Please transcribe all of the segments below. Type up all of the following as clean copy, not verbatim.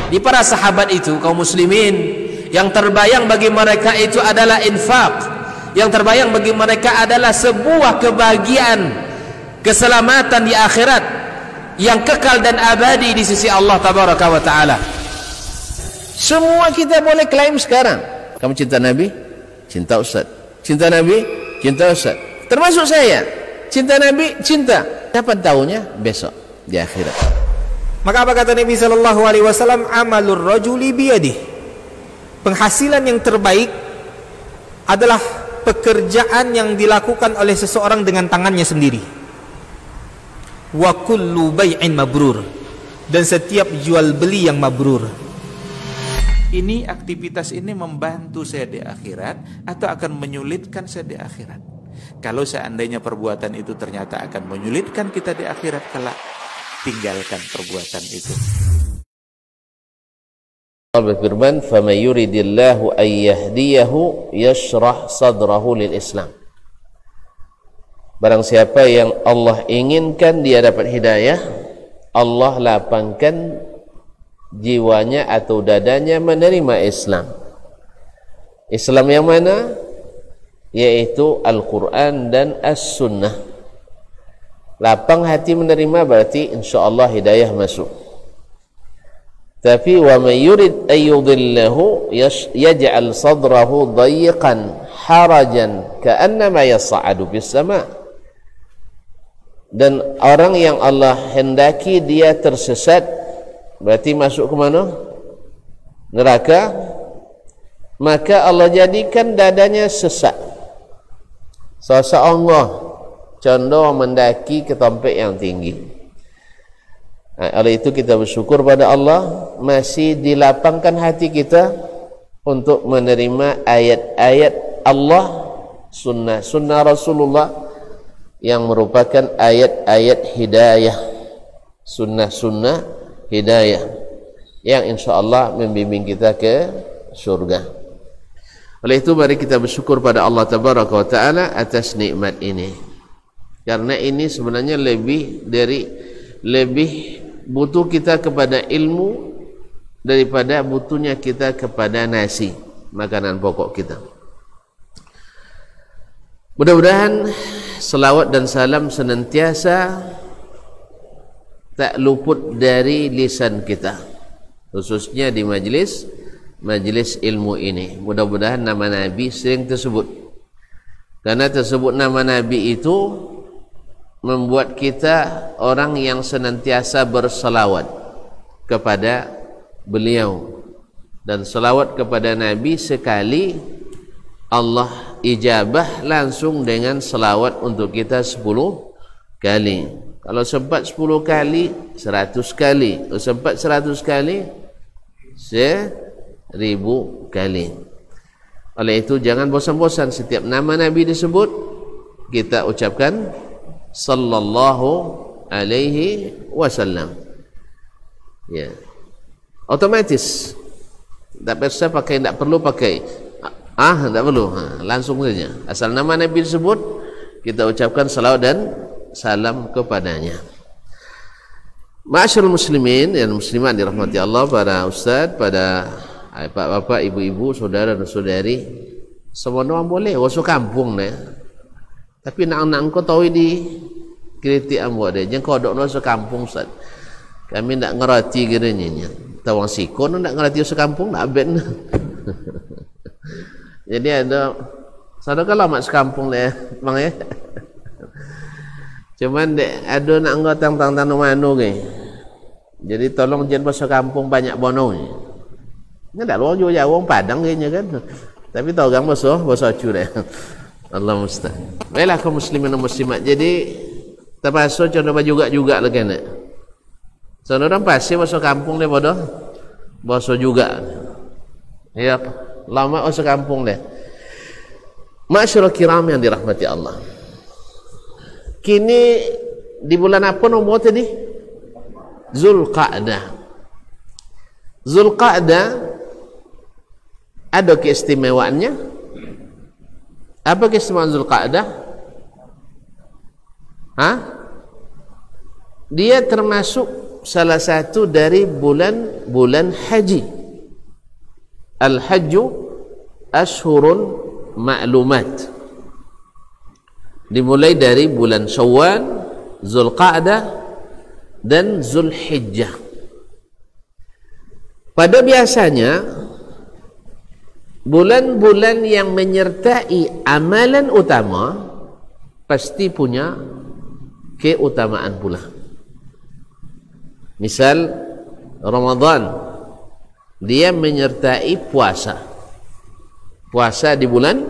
Di para sahabat itu, kaum muslimin, yang terbayang bagi mereka itu adalah infak, yang terbayang bagi mereka adalah sebuah kebahagiaan, keselamatan di akhirat yang kekal dan abadi di sisi Allah tabaraka wa taala. Semua kita boleh klaim sekarang. Kamu cinta Nabi? Cinta Ustaz. Cinta Nabi? Cinta Ustaz. Termasuk saya. Cinta Nabi? Cinta. Kapan tahunya? Besok di akhirat. Maka apa kata Nabi sallallahu alaihi wasallam? Amalur rajuli biyadihi. Penghasilan yang terbaik adalah pekerjaan yang dilakukan oleh seseorang dengan tangannya sendiri. Wa kullu bai'in mabrur, dan setiap jual beli yang mabrur. Ini aktivitas ini membantu saya di akhirat atau akan menyulitkan saya di akhirat? Kalau seandainya perbuatan itu ternyata akan menyulitkan kita di akhirat kelak, tinggalkan perbuatan itu. Allah berfirman, "Faman yuridillahu an yahdiyahu yashrah sadrahu lil Islam." Barang siapa yang Allah inginkan dia dapat hidayah, Allah lapangkan jiwanya atau dadanya menerima Islam. Islam yang mana? Yaitu Al-Quran dan As-Sunnah. Lapang hati menerima berarti insyaAllah hidayah masuk. Tapi wa man yurid an yudillahu yaj'al sadrahu dayiqan harajan ka'annama yas'adu bis sama'. Dan orang yang Allah hendaki dia tersesat berarti masuk ke mana? Neraka. Maka Allah jadikan dadanya sesak. Seseorang condong mendaki ke tempat yang tinggi. Oleh itu kita bersyukur pada Allah masih dilapangkan hati kita untuk menerima ayat-ayat Allah, sunnah Rasulullah yang merupakan ayat-ayat hidayah, sunnah hidayah yang insyaAllah membimbing kita ke surga. Oleh itu mari kita bersyukur pada Allah Tabaraka wa Ta'ala atas nikmat ini, karena ini sebenarnya lebih butuh kita kepada ilmu daripada butuhnya kita kepada nasi, makanan pokok kita. Mudah-mudahan selawat dan salam senantiasa tak luput dari lisan kita, khususnya di majlis ilmu ini. Mudah-mudahan nama Nabi sering tersebut, karena tersebut nama Nabi itu membuat kita orang yang senantiasa berselawat kepada beliau. Dan selawat kepada Nabi sekali Allah ijabah langsung dengan selawat untuk kita 10 kali. Kalau sempat 10 kali 100 kali, kalau sempat 100 kali 1000 kali. Oleh itu jangan bosan-bosan setiap nama Nabi disebut kita ucapkan sallallahu alaihi wasallam. Ya. Otomatis. Tak perlu pakai. Tak perlu. Langsung saja. Asal nama Nabi disebut, kita ucapkan salawat dan salam kepadanya. Ma'asyiral muslimin dan muslimat dirahmati Allah, para ustaz, pada bapak, ibu-ibu, saudara dan saudari, semua orang boleh masuk kampung ni. Tapi nak kau tahu di kritik ambo dia. Jangan kau dok masuk kampung Ustaz. Kami nak ngerti kiranya. Tawang sikon nak ngerti masuk kampung nak ben. Jadi ada sadar kalau mak sekampung dia, bang ya. Cuman dek ada nak ngotang tang manu ke. Jadi tolong jangan masuk kampung banyak bono ni. Ni dak luar Jawa Padang kayaknya kan. Tapi tahu gang bahasa acu deh. Allah musta'an. Baiklah kaum muslimin dan muslimat. Jadi termasuk contoh juga lagi nak. Soalnya orang pasti masuk kampung dia bodoh. Bahasa juga. Ya, lama masuk kampung dia. Ma'asyiral kiram yang dirahmati Allah. Kini di bulan apa nombor tadi? Zulqa'dah. Zulqa'dah ada keistimewaannya. Apa keistimewaan Zulqa'dah? Dia termasuk salah satu dari bulan haji. Al-hajju ashurun ma'lumat. Dimulai dari bulan Syawal, Zulqa'dah dan Zulhijjah. Pada biasanya bulan-bulan yang menyertai amalan utama pasti punya keutamaan pula. Misal Ramadan, dia menyertai puasa di bulan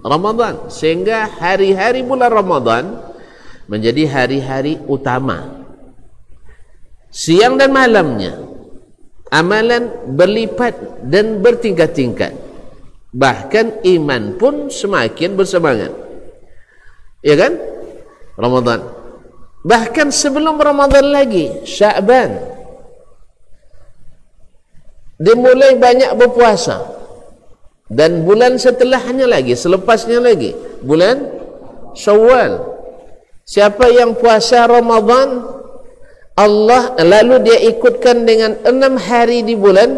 Ramadan, sehingga hari-hari bulan Ramadan menjadi hari-hari utama. Siang dan malamnya amalan berlipat dan bertingkat-tingkat. Bahkan iman pun semakin bersemangat. Ya kan? Ramadan. Bahkan sebelum Ramadan lagi, Sya'ban, dimulai banyak berpuasa. Dan bulan setelahnya lagi, selepasnya lagi, bulan Syawal. Siapa yang puasa Ramadan, Allah lalu dia ikutkan dengan 6 hari di bulan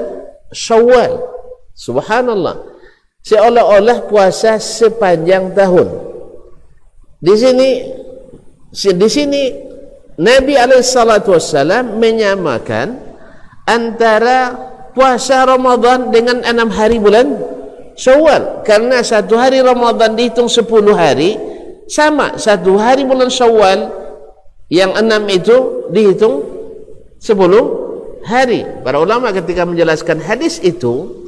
Syawal. Subhanallah. Seolah-olah puasa sepanjang tahun. Di sini Nabi SAW menyamakan antara puasa Ramadan dengan 6 hari bulan Syawal, karena 1 hari Ramadan dihitung 10 hari, sama 1 hari bulan Syawal yang 6 itu dihitung 10 hari. Para ulama ketika menjelaskan hadis itu,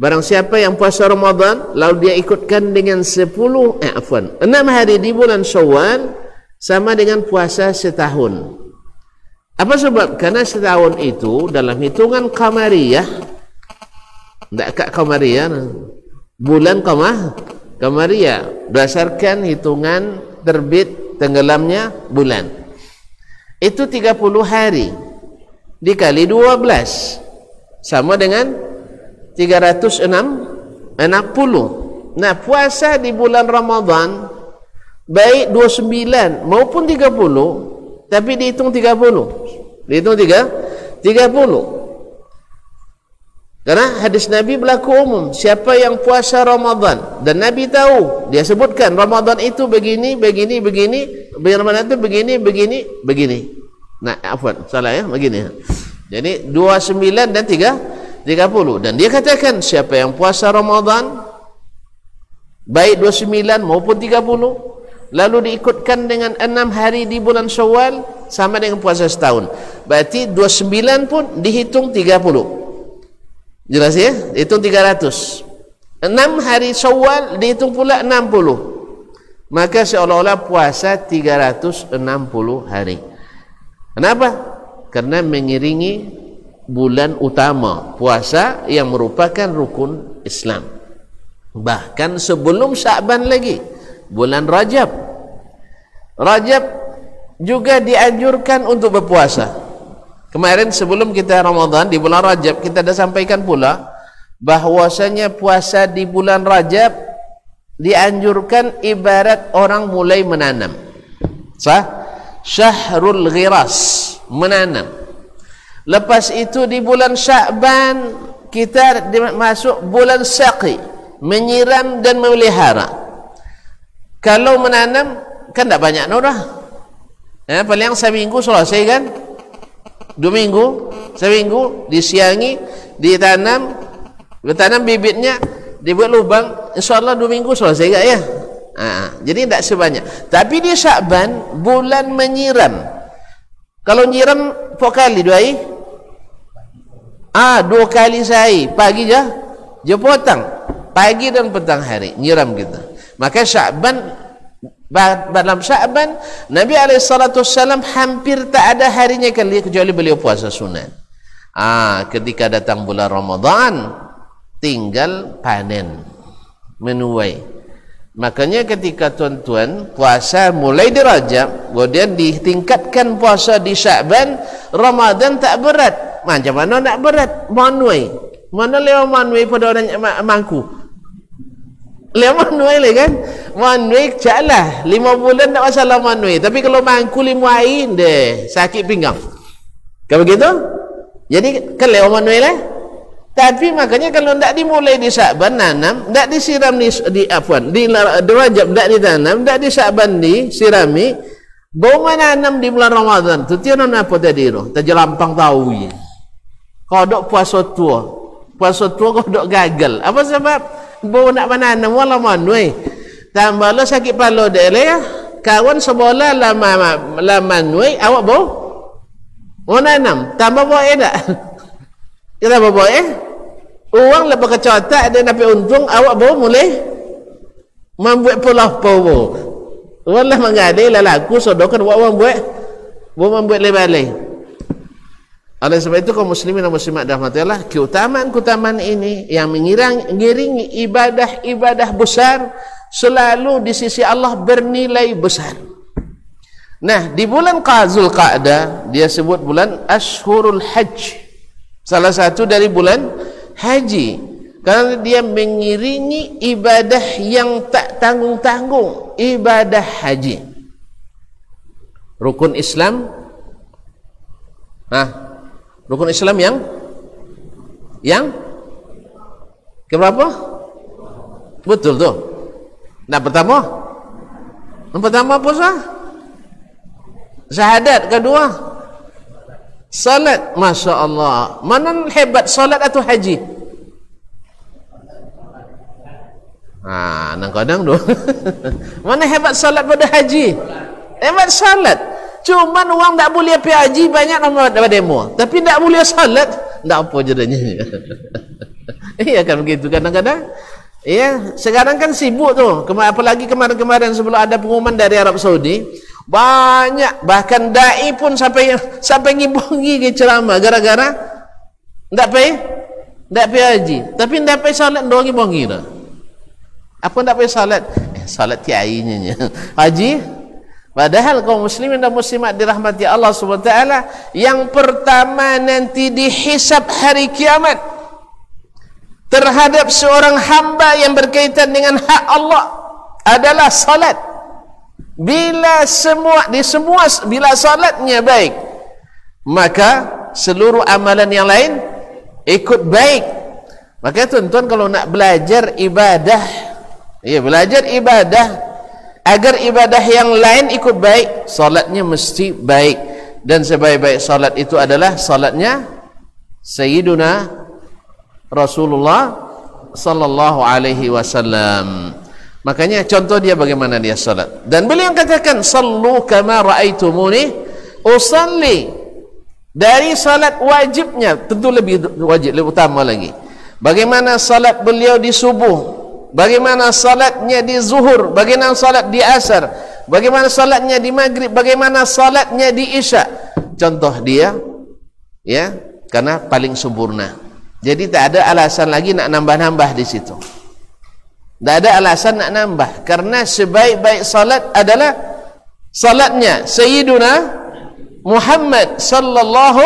barang siapa yang puasa Ramadan lalu dia ikutkan dengan 6 hari di bulan Syawal, sama dengan puasa setahun. Apa sebab? Karena setahun itu dalam hitungan qamariyah, tidak kak qamariyah, bulan qamariyah, berdasarkan hitungan terbit tenggelamnya bulan, itu 30 hari dikali 12 sama dengan 360. Nah, puasa di bulan Ramadan baik 29 maupun 30, tapi dihitung 30. Dihitung 30. Karena hadis Nabi berlaku umum, siapa yang puasa Ramadan, dan Nabi tahu, dia sebutkan Ramadan itu begini, Ramadan itu begini. Nah, salah ya, begini. Jadi 29 dan 30. Dan dia katakan siapa yang puasa Ramadan baik 29 maupun 30, lalu diikutkan dengan 6 hari di bulan Syawal, sama dengan puasa setahun. Berarti 29 pun dihitung 30. Jelas ya? Dihitung 300. 6 hari Syawal dihitung pula 60. Maka seolah-olah puasa 360 hari. Kenapa? Karena mengiringi bulan utama puasa yang merupakan rukun Islam. Bahkan sebelum Sya'ban lagi, bulan Rajab juga dianjurkan untuk berpuasa. Kemarin sebelum kita Ramadan, di bulan Rajab, kita dah sampaikan pula bahwasanya puasa di bulan Rajab dianjurkan ibarat orang mulai menanam. Syahrul ghiras, menanam. Lepas itu di bulan Sya'ban kita masuk bulan Saqi, menyiram dan memelihara. Kalau menanam kan tak banyak norah. Paling seminggu selesai kan? 2 minggu, seminggu, disiangi, ditanam bibitnya, dibuat lubang, insyaAllah 2 minggu selesai gak ya? Jadi tidak sebanyak. Tapi di Sya'ban, bulan menyiram. Kalau nyiram 4 kali 2 hari? 2 kali sehari, pagi je potang, pagi dan petang hari, nyiram kita. Maka Sya'ban, dalam Sya'ban Nabi SAW hampir tak ada harinya kecuali beliau puasa sunat. Ketika datang bulan Ramadan tinggal panen, menuai. Makanya ketika tuan-tuan puasa mulai di Rajab, kemudian ditingkatkan puasa di Sya'ban, Ramadan tak berat. Macam mana nak berat? Menuai. Mana lewat menuai pada orang mangku? Lewat menuai kan? Menuai caklah 5 bulan tak masalah menuai. Tapi kalau mangku 5 hari deh sakit pinggang. Kan begitu? Jadi kelewat manual lah. Tapi makanya kalau tidak dimulai di Sya'ban nanam, tidak disiram di Rajab tidak ditanam, tidak di Sya'ban disirami, bau menanam di bulan Ramadan. Tu tiada apa tadi roh? Terjelampang tahu ye. Kodok puasa tua kodok gagal. Apa sebab? Bau nak menanam wala manual. Tambah lo sakit palo deh ya. Kawan sebola lama manual awak bau. Mau nanam, tambah boleh tak? Kenapa boleh? Uang lepas kecotak dia dapat untung, awak bawa mulai membuat pulau powo. Wallah mengadai lalaku sodokan awak membuat lebih. Oleh sebab itu kaum muslimin dan muslimat rahmatillah, keutamaan ini yang mengiringi ibadah besar selalu di sisi Allah bernilai besar. Nah, di bulan Zulqa'dah dia sebut bulan Ashhurul Hajj. Salah satu dari bulan haji. Karena dia mengiringi ibadah yang tak tanggung-tanggung, ibadah haji. Rukun Islam. Rukun Islam yang keberapa? Betul tuh. Nah, pertama puasa. Syahadat. Kedua salat. Masya Allah, mana hebat salat atau haji? Kadang-kadang tu mana hebat salat pada haji? Hebat salat. Cuman orang tak boleh pergi haji banyak orang dapat demo, tapi tak boleh salat, tak apa jadinya. Iya kan begitu kadang-kadang. Ya, sekarang kan sibuk tu. Apalagi kemarin-kemarin sebelum ada pengumuman dari Arab Saudi, banyak bahkan dai pun sampai ngibongi ke ceramah gara-gara ndak pergi haji, tapi ndak pergi salat ndong ngibongi dah. Apa ndak pergi salat? Salat kiainya haji. Padahal kaum muslimin dan muslimat dirahmati Allah Subhanahu wa taala, yang pertama nanti dihisab hari kiamat terhadap seorang hamba yang berkaitan dengan hak Allah adalah salat. Bila salatnya baik, maka seluruh amalan yang lain ikut baik. Maka tuan-tuan kalau nak belajar ibadah, agar ibadah yang lain ikut baik, salatnya mesti baik. Dan sebaik-baik salat itu adalah salatnya Sayyiduna Rasulullah sallallahu alaihi wasallam. Makanya contoh dia bagaimana dia salat. Dan beliau katakan sallu kama raaitumuni usalli. Dari salat wajibnya, tentu lebih wajib, lebih utama lagi. Bagaimana salat beliau di subuh, bagaimana salatnya di zuhur, bagaimana salat di asar, bagaimana salatnya di maghrib, bagaimana salatnya di isya. Contoh dia ya, karena paling sempurna. Jadi tak ada alasan lagi nak nambah-nambah di situ. Tak ada alasan nak nambah, karena sebaik-baik salat adalah salatnya Sayyiduna Muhammad sallallahu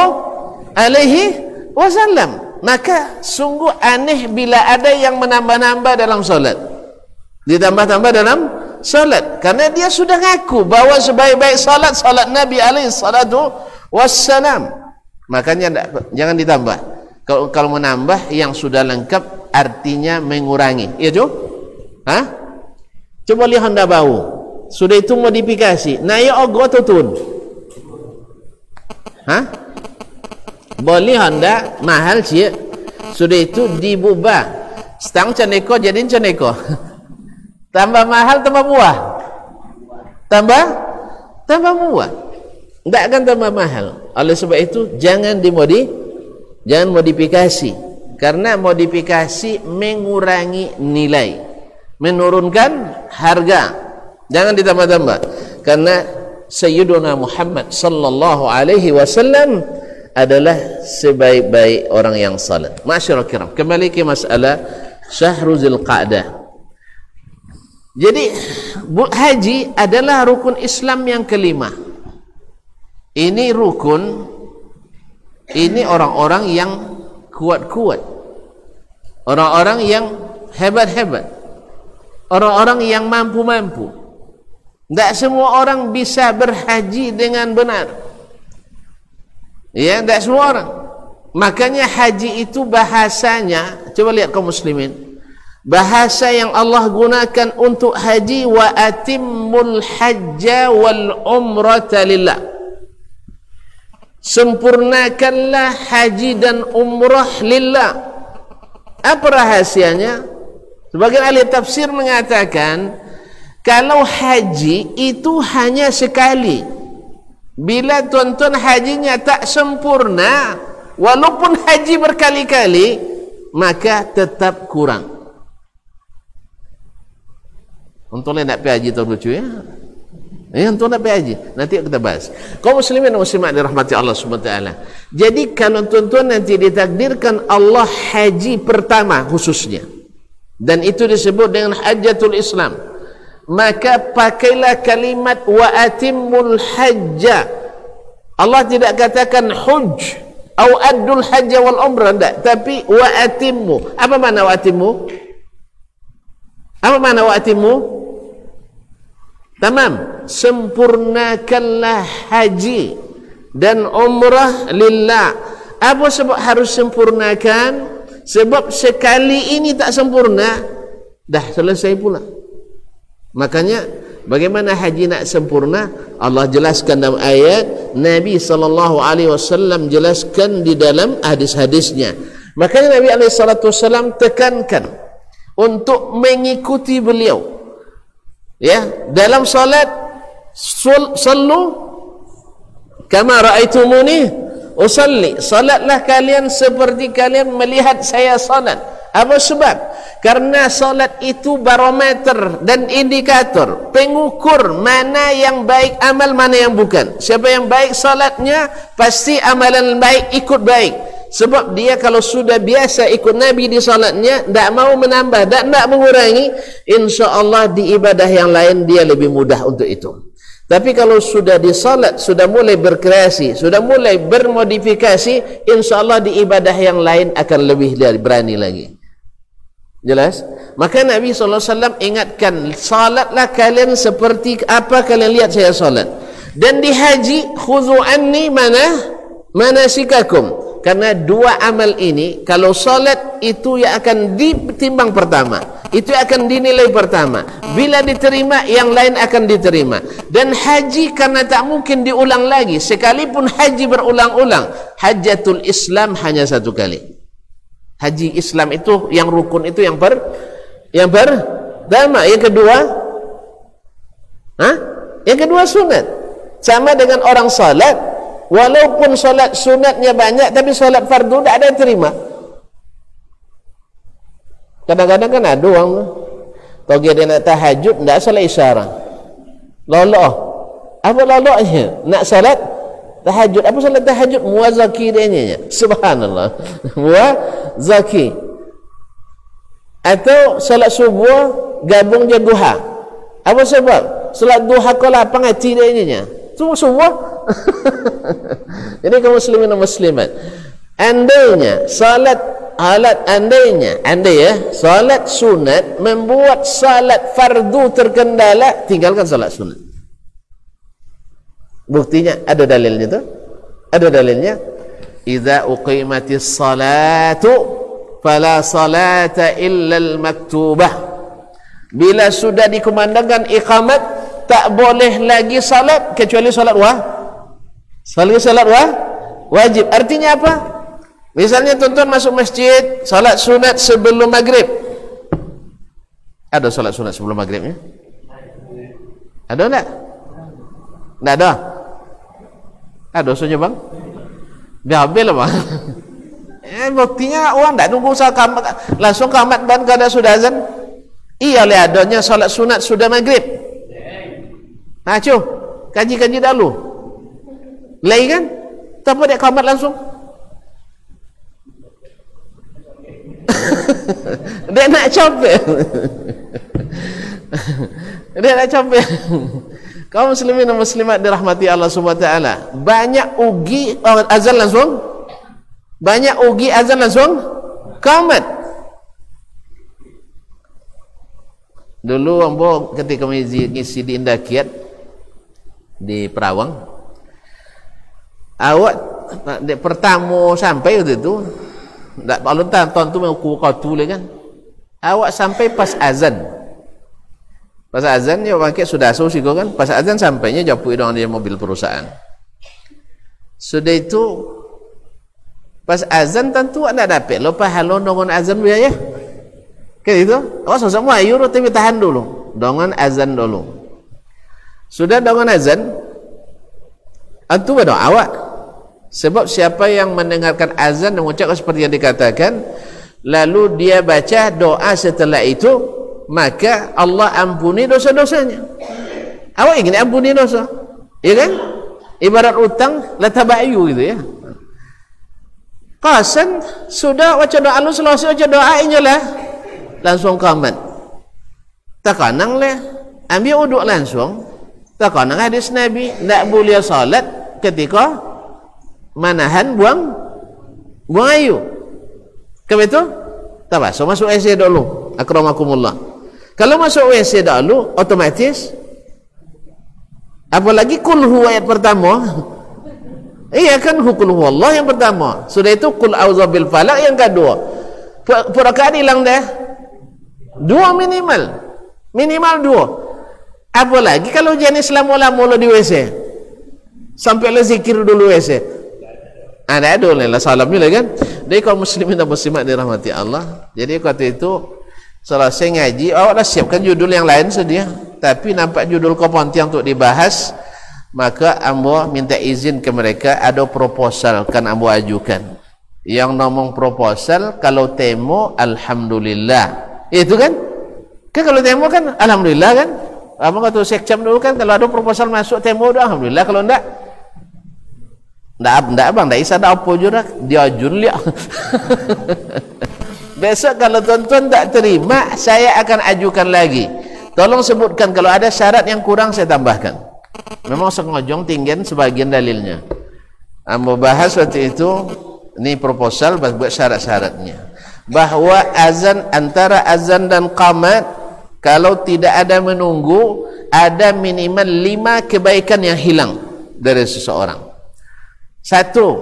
alaihi wasallam. Maka sungguh aneh bila ada yang menambah-nambah dalam salat, ditambah-tambah dalam salat, karena dia sudah ngaku bahawa sebaik-baik salat Nabi alaihi salatu wassalam. Makanya jangan ditambah. Kalau menambah yang sudah lengkap artinya mengurangi. Iya Jo? Coba lihat Honda bau. Sudah itu modifikasi. Nah ya ogo tutun. Boleh Honda mahal sih. Sudah itu dibubah. Setang ceneko jadi ceneko. Tambah mahal tambah buah. Tambah buah. Tidak akan tambah mahal. Oleh sebab itu jangan modifikasi, karena modifikasi mengurangi nilai, menurunkan harga. Jangan ditambah-tambah, karena Sayyiduna Muhammad sallallahu alaihi wasallam adalah sebaik-baik orang yang salat. Masyaallah kiram, kembali ke masalah Syahrul Zulqa'dah. Jadi haji adalah rukun Islam yang kelima. Ini rukun, ini orang-orang yang kuat-kuat, orang-orang yang hebat-hebat, orang-orang yang mampu-mampu. Tidak semua orang bisa berhaji dengan benar. Ya, tidak semua orang. Makanya haji itu bahasanya, coba lihat kaum muslimin, bahasa yang Allah gunakan untuk haji, wa atimmul hajja wal umrata lillah. Sempurnakanlah haji dan umrah lillah. Apa rahasianya? Sebagian ahli tafsir mengatakan, kalau haji itu hanya sekali. Bila tuan-tuan hajinya tak sempurna, walaupun haji berkali-kali, maka tetap kurang. Untuk nak pergi haji tahun lucu ya? Untuk nak pergi haji, nanti kita bahas. Kaum muslimin dan muslimat dirahmati Allah SWT. Jadi kalau tuan-tuan nanti ditakdirkan Allah haji pertama khususnya, dan itu disebut dengan hajjatul Islam, maka pakailah kalimat wa atimmul hajja. Allah tidak katakan hujj atau addul hajja wal umrah, tidak, tapi wa atimmu. Apa makna wa atimmu? Apa makna wa atimmu? Tamam, sempurnakanlah haji dan umrah lillah. Apa sebab harus sempurnakan? Sebab sekali ini tak sempurna, dah selesai pula. Makanya bagaimana haji nak sempurna? Allah jelaskan dalam ayat, Nabi SAW jelaskan di dalam hadis-hadisnya. Makanya Nabi SAW tekankan untuk mengikuti beliau. Ya, dalam salat, sallu kama ra'aitumuni usalli. Salatlah kalian seperti kalian melihat saya salat. Apa sebab? Karena salat itu barometer dan indikator, pengukur mana yang baik amal, mana yang bukan. Siapa yang baik salatnya, pasti amalan baik ikut baik. Sebab dia kalau sudah biasa ikut Nabi di salatnya, tak mau menambah, tak mengurangi, insya-Allah di ibadah yang lain dia lebih mudah untuk itu. Tapi kalau sudah di salat, sudah mulai berkreasi, sudah mulai bermodifikasi, insya-Allah di ibadah yang lain akan lebih berani lagi. Jelas? Maka Nabi SAW ingatkan, salatlah kalian seperti apa kalian lihat saya salat. Dan di haji, khudhu anni manasikakum. Karena dua amal ini, kalau salat itu yang akan ditimbang pertama, itu akan dinilai pertama. Bila diterima, yang lain akan diterima. Dan haji karena tak mungkin diulang lagi, sekalipun haji berulang-ulang, hajjatul Islam hanya satu kali. Haji Islam itu yang rukun itu yang pertama. Yang kedua, yang kedua sunat. Sama dengan orang salat, walaupun salat sunatnya banyak, tapi salat fardu tak ada yang terima. Kadang-kadang kan ada orang toge dia nak tahajud, tak salat isyarah, loloh. Apa lolohnya? Nak salat tahajud. Apa salat tahajud? Muazzaki dia. Subhanallah. Muazzaki. Atau salat subuh gabung je duha. Apa sebab? Salat duha kau lapang hati dia. Semua subuh. Jadi kaum muslimin dan muslimat, andainya salat salat sunat membuat salat fardu terkendala, tinggalkan salat sunat. Buktinya ada dalilnya tu. Ada dalilnya. Idza uqimatis salatu fala salata illa al-maktubah. Bila sudah dikumandangkan iqamat, tak boleh lagi salat kecuali salat wajib. Artinya apa? Misalnya tuan-tuan masuk masjid, salat sunat sebelum maghrib. Ada salat sunat sebelum maghribnya? Ada tak? Tak ada. Ada dosa bang? Dah habis lah bang. Buktinya orang tak tunggu kamat, langsung kamat ban kada sudah azan. Iya le adanya salat sunat sudah maghrib. Cuh, kaji-kaji dahulu. Lagi kan? Tak apa dia kamat langsung. Dia nak capek. Dia nak capek. Kaum muslimin dan muslimat dirahmati Allah SWT, banyak ugi azan langsung, banyak ugi azan langsung kamat. Dulu ambo ketika ngisi di Indah Kiat di Perawang, awak pertama sampai waktu itu tak kalau tuan tu mau kau tulis kan awak sampai pas azan dia pakai sudah sih kan pas azan sampainya jauh dengan dia mobil perusahaan sudah itu pas azan tentu anda dapat lo pahala dengan azan biaya kan itu awak semua ayo tapi tahan dulu dengan azan dulu sudah dengan azan antu berdoa awak sebab siapa yang mendengarkan azan dan mengucapkan seperti yang dikatakan lalu dia baca doa setelah itu maka Allah ampuni dosa-dosanya. Awak ingin ampuni dosa ya kan ibarat utang la tabayu gitu ya qasan sudah baca doa lu selesai baca doa inyalah langsung qamat takanang lah ambil uduk langsung takanang hadis Nabi tak boleh salat ketika manahan buang ayu ke itu tak masuk WC dulu akramakumullah kalau masuk WC dulu otomatis apalagi kul huwa ayat pertama iya kan kul huwallah yang pertama sudah itu kul a'udzu bil falaq yang kedua perakaan hilang dah dua minimal dua apalagi kalau jenis lama-lama di WC sampai le zikir dulu WC ada dulu lah salamnya kan dari kaum muslimin dan muslimat dirahmati Allah jadi waktu itu selesai ngaji awak dah siapkan judul yang lain sedia tapi nampak judul kepontian untuk dibahas maka ambo minta izin ke mereka ada proposal kan ambo ajukan yang ngomong proposal kalau temo alhamdulillah itu kan kalau temo kan alhamdulillah kan abang kata sekcam dulu kan kalau ada proposal masuk temo dah alhamdulillah kalau enggak abang tak isa ada apa juga dia ajun liak besok kalau tuan-tuan tak terima saya akan ajukan lagi tolong sebutkan kalau ada syarat yang kurang saya tambahkan memang sengojong tinggian sebagian dalilnya ambo bahas waktu itu ini proposal buat syarat-syaratnya bahwa azan antara azan dan qamat kalau tidak ada menunggu ada minimal 5 kebaikan yang hilang dari seseorang. Satu,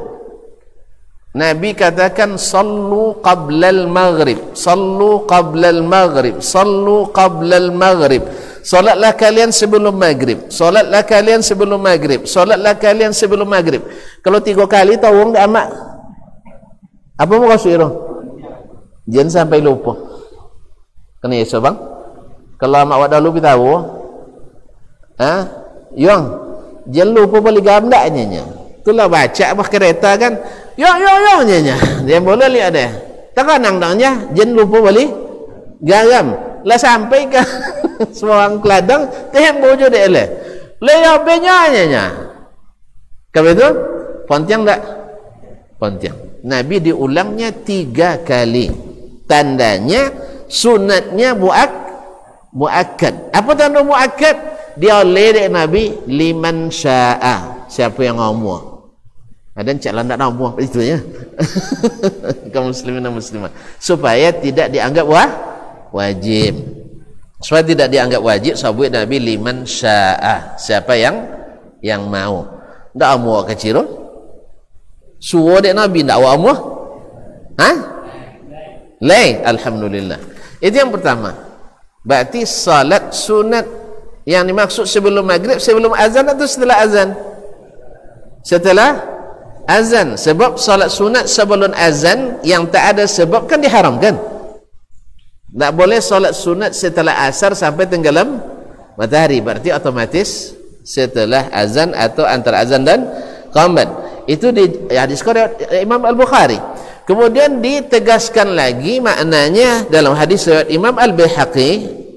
Nabi katakan sallu qablal maghrib, sallu qablal maghrib, sallu qablal maghrib. Salatlah kalian sebelum maghrib, salatlah kalian sebelum maghrib, salatlah kalian sebelum maghrib. Kalau 3 kali tahu enggak amak? Apa mau kasih itu? Jangan sampai lupa. Kena ya bang? Kalau amak wadah lupa tahu, yang jangan lupa balik gambarnya. Itulah baca apa kereta kan yo nya dia boleh lihat deh tekanang dangnya jangan lupa balik garam lah sampai ke seorang keladang tem bojo deh le yo nya kabe itu pontiang tak pontiang Nabi diulangnya 3 kali tandanya sunatnya muakkad apa tanda muakkad dia ledek Nabi liman sya'a siapa yang ngomong ada cak landak ngomong itu ya kaum muslimin dan muslimat supaya tidak dianggap wajib supaya tidak dianggap wajib sabut Nabi liman sya'a siapa yang mau ndak amu kecil suwo dek Nabi ndak amu lay alhamdulillah itu yang pertama berarti salat sunat yang dimaksud sebelum maghrib sebelum azan atau setelah azan setelah azan sebab salat sunat sebelum azan yang tak ada sebab kan diharamkan tak boleh salat sunat setelah asar sampai tenggelam matahari berarti otomatis setelah azan atau antara azan dan qamat itu di hadis riwayat Imam Al-Bukhari kemudian ditegaskan lagi maknanya dalam hadis riwayat Imam Al-Baihaqi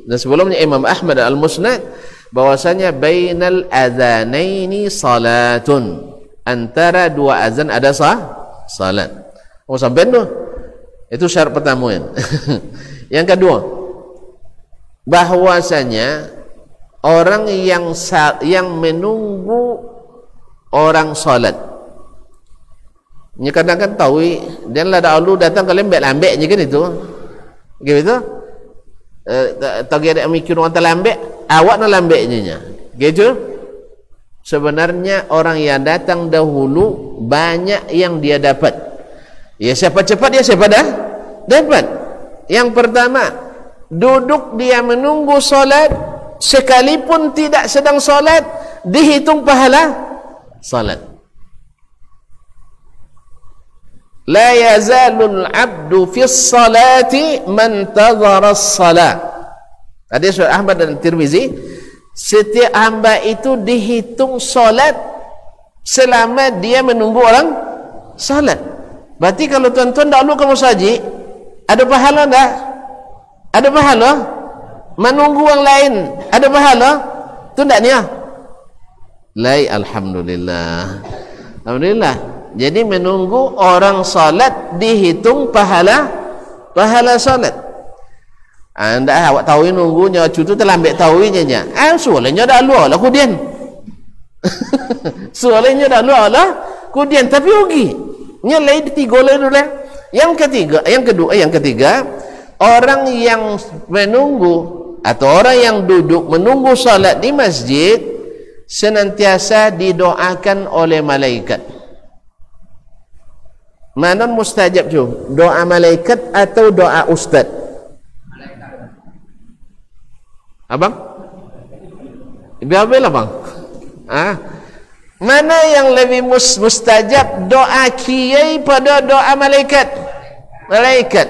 dan sebelumnya Imam Ahmad Al-Musnad bahwasanya bainal adzanaini salatun antara 2 azan ada salat. Oh sampai tu. Itu syarat pertama ya. Yang kedua, bahwasanya orang yang menunggu orang salat. Nya kadang-kadang tahu dan lah dahulu datang kalau lembek-lembeknya kan itu. Gitu. Tak ada mikir orang terlambek, awak nak lambeknya. Gitu. Sebenarnya orang yang datang dahulu banyak yang dia dapat. Ya, siapa cepat dia siapa dah dapat. Yang pertama, duduk dia menunggu solat, sekalipun tidak sedang solat, dihitung pahala solat. La yazalul abdu fis salati man tadhara as-salat. Hadis riwayat Ahmad dan Tirmizi, setiap hamba itu dihitung solat selama dia menunggu orang solat. Berarti kalau tuan-tuan dahulu kamu saji, ada pahala enggak? Ada pahala? Menunggu orang lain ada pahala? Tu enggak niat? Lai, alhamdulillah. Alhamdulillah. Jadi menunggu orang salat dihitung pahala salat. Anda awak tahu nunggunya cutu terlambat tahunya nya. Soalnya dah luar lah kemudian. Soalnya dah luar lah kemudian, tapi rugi. Nya lain 3 lain dulu. Yang ketiga, orang yang menunggu atau orang yang duduk menunggu salat di masjid senantiasa didoakan oleh malaikat. Mana mustajab tu? Doa malaikat atau doa ustaz? Abang? Biar-biar lah bang. Mana yang lebih mustajab, doa kiai pada doa malaikat? Malaikat.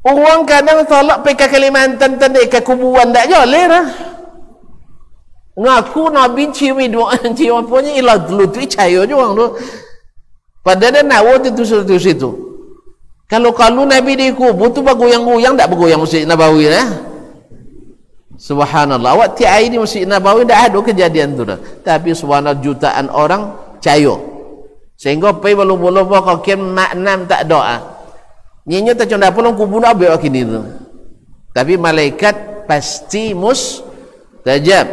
Orang kadang tolak pergi ke Kalimantan tadi ke kuburan tak boleh lah. Ngaku Nabi ciwi doa ciwi punya ilah dulu tu cahaya je orang tu. Padahal nak itu situ. Kalau Nabi dikubur tu bergoyang-goyang tak bergoyang Masjid Nabawi lah. Subhanallah. Awak tiap hari di Masjid Nabawi tak ada kejadian tu dah. Tapi subhanallah jutaan orang cayo. Sehingga pergi belum-belum kau kira maknam tak doa. Nyinya tak cuma pulang kubur nak ambil kini tu. Tapi malaikat pasti mustajab.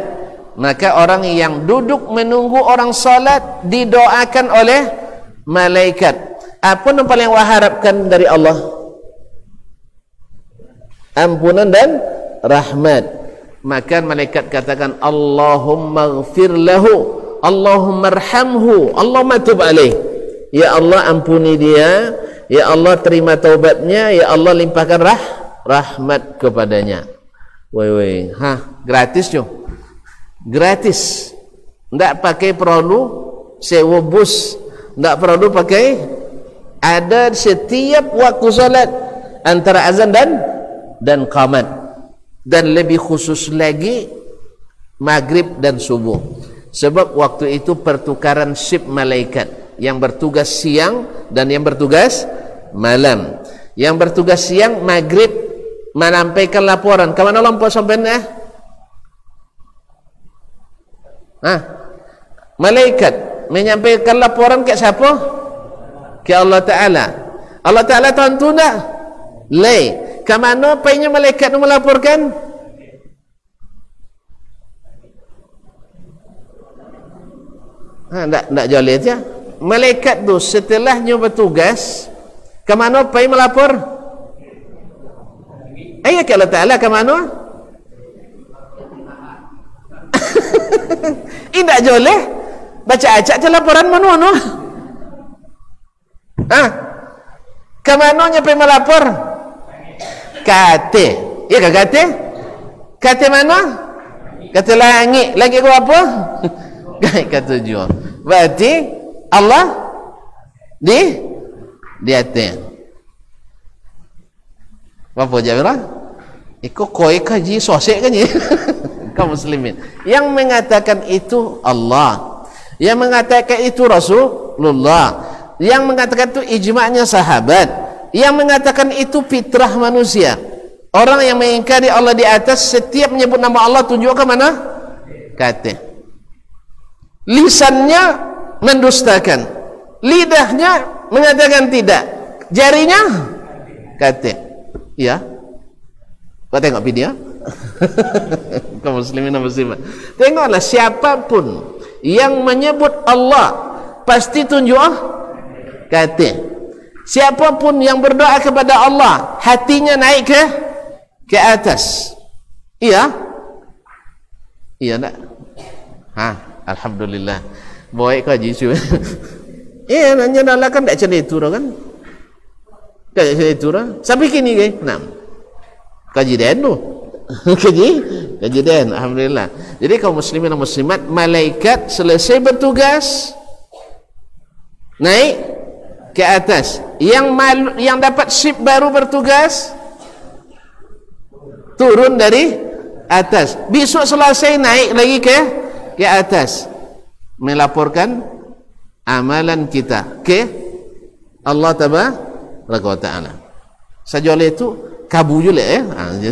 Maka orang yang duduk menunggu orang salat didoakan oleh malaikat. Apa yang paling awak harapkan dari Allah? Ampunan dan rahmat. Maka malaikat katakan, Allahumma ghfir lahu, Allahumma arhamhu, Allahumma tub alaih. Ya Allah ampuni dia, ya Allah terima taubatnya, ya Allah limpahkan rahmat kepadanya. Woi, gratis tu. Gratis. Tak pakai perlu sewa bus, tak perlu pakai. Ada setiap waktu salat antara azan dan qamat, dan lebih khusus lagi maghrib dan subuh. Sebab waktu itu pertukaran shift malaikat, yang bertugas siang dan yang bertugas malam. Yang bertugas siang maghrib menyampaikan laporan. Ke mana lampau sampai ni? Malaikat menyampaikan laporan ke siapa? Ke Allah Ta'ala. Allah Ta'ala tentu tak? Lay. Ke mana pengen malaikat melaporkan? Tak jauh lihat ya. Malaikat tu setelahnya bertugas, ke mana pengen melapor? Ke Allah Ta'ala ke mana? Tidak boleh baca acak je laporan mana-mana. Ke mana nyampe melapor? Kate. Ya ke kate? Kate mana? Kate langit. Lagi ke apa? Kate tujuh. Berarti Allah di atas. Apa jawablah? Ikut koi kaji sosek kan ya? Kaum muslimin. Yang mengatakan itu Allah. Yang mengatakan itu Rasulullah. Yang mengatakan itu ijma'nya sahabat. Yang mengatakan itu fitrah manusia. Orang yang mengingkari Allah di atas, setiap menyebut nama Allah tunjuk ke mana? Kata. Lisannya mendustakan. Lidahnya mengatakan tidak. Jarinya kata. Ya. Kau tengok video? Kaum muslimin dan muslimat. Tengoklah siapapun yang menyebut Allah pasti tunjuk kata. Siapapun yang berdoa kepada Allah hatinya naik ke atas. Iya? Iya tak? Alhamdulillah. Baik kaji Nanya dalam kan tak macam itu kan. Tak macam itu lah. Sampai kini kan? Nah. Kaji dan tu. Kaji dan. Alhamdulillah. Jadi kaum muslimin dan muslimat, malaikat selesai bertugas naik ke atas. Yang dapat ship baru bertugas turun dari atas. Besok selesai naik lagi ke atas, melaporkan amalan kita ke Allah Tabaraka wa Ta'ala. Sajol itu kabur juga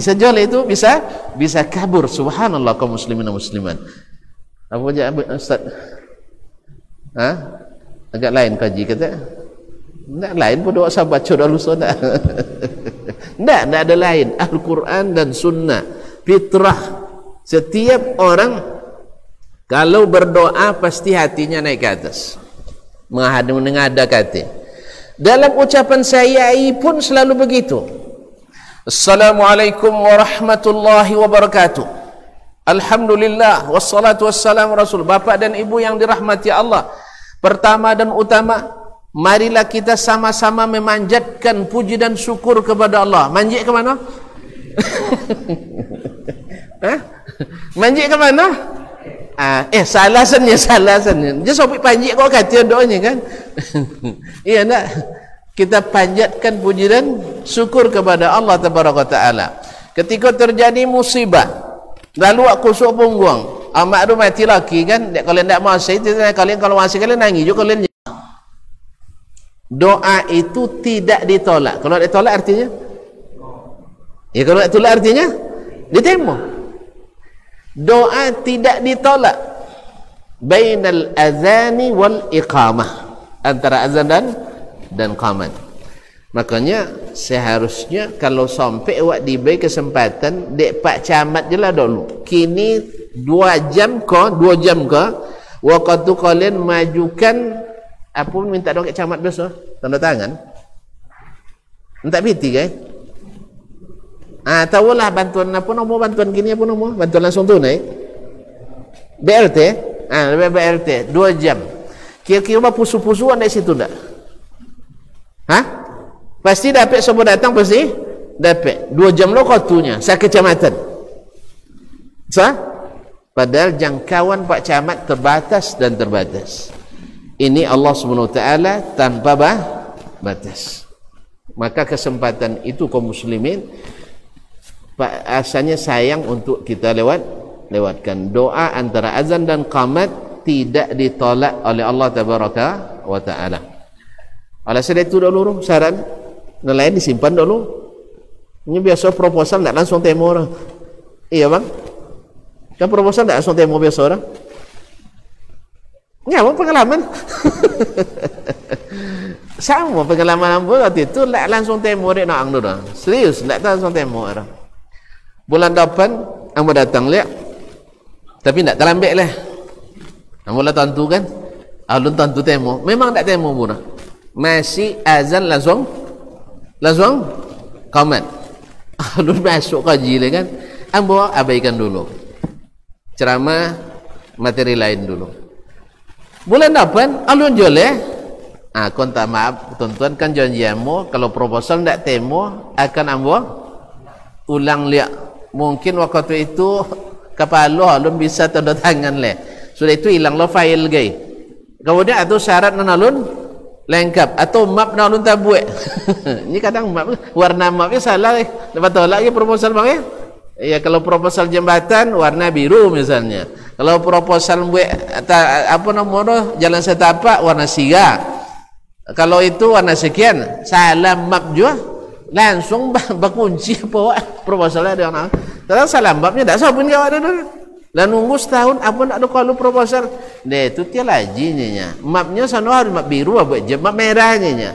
sajol itu bisa kabur. Subhanallah kaum muslimin dan muslimat. Apa aja Ustaz? Agak lain kaji kata. Tak lain pun doa sahabat baca dulu sudah. Tak ada lain. Al-Quran dan Sunnah, fitrah. Setiap orang kalau berdoa pasti hatinya naik ke atas, menghadap hati. Dalam ucapan saya pun selalu begitu. Assalamualaikum warahmatullahi wabarakatuh. Alhamdulillah wassalatu wassalamu rasul. Bapak dan ibu yang dirahmati Allah, pertama dan utama, marilah kita sama-sama memanjatkan puji dan syukur kepada Allah. Manjat ke mana? Manjat ke mana? Salah sebenarnya. Dia sampai panjat kau kata doanya kan? Iya nak? Kita panjatkan puji dan syukur kepada Allah Tabaraka Taala. Ketika terjadi musibah, lalu aku sok punggung, amak tu mati lagi kan? Kalian tak masih, kalian kalau masih kalian nangis juga kalian. Doa itu tidak ditolak. Kalau ditolak artinya? Ya kalau ditolak artinya diterima. Doa tidak ditolak. Bainal azani wal iqamah, antara azan dan qamat. Makanya seharusnya kalau sampai awak diberi kesempatan dek Pak Camat je lah dulu. Kini 2 jam ke waktu kalian majukan apa minta doa ke camat biasa tanda tangan. Minta biti kan? Tahulah bantuan apa nama bantuan gini apa nama? Bantuan langsung tunai. BLT. BLT 2 jam. Kira-kira pusu-pusuan dari situ tak? Pasti dapat semua datang pasti dapat. 2 jam lo kotunya sekecamatan. Padahal jangkauan Pak Camat terbatas dan terbatas. Ini Allah SWT tanpa batas. Maka kesempatan itu kaum muslimin asalnya sayang untuk kita lewatkan. Doa antara azan dan qamat tidak ditolak oleh Allah Tabaraka wa Ta'ala. Alasan itu dulu saran nelayan disimpan dulu. Ini biasa proposal tak langsung temo orang. Iya bang, kan proposal tak langsung temo biasa orang. Ini apa pengalaman? Sama pengalaman ambo waktu itu tak langsung temo dek nak dulu. Serius tak langsung temo orang. Bulan depan ambo datang lihat, tapi tak terlambat lah. Ambo lah tentu kan, alun tentu temo. Memang tak temo pun. Masih azan langsung qamat. Alun masuk kaji lah kan. Ambo abaikan dulu. Ceramah materi lain dulu. Bulan depan alun joleh. Kontak maaf tuan-tuan kan janjiamu kalau proposal tak temo akan ambo ulang lihat. Mungkin waktu itu kepala alun bisa tanda tangan leh. Sudah itu hilang lo file gay. Kemudian atau syarat alun lengkap atau map alun tak buat. Ini kadang map warna mapnya salah. Lepas tolak lagi proposal bang ya. Kalau proposal jembatan warna biru misalnya. Kalau proposal buat apa nomor jalan setapak warna siga. Kalau itu warna sekian salah map juga. Langsung berkunci apa proposalnya ada orang. Terus salah mapnya tak sabun kau ada dulu. Dan nunggu setahun apa nak ada kalau proposal. Deh itu dia lajinya. Mapnya sana harus map biru apa je map merahnya.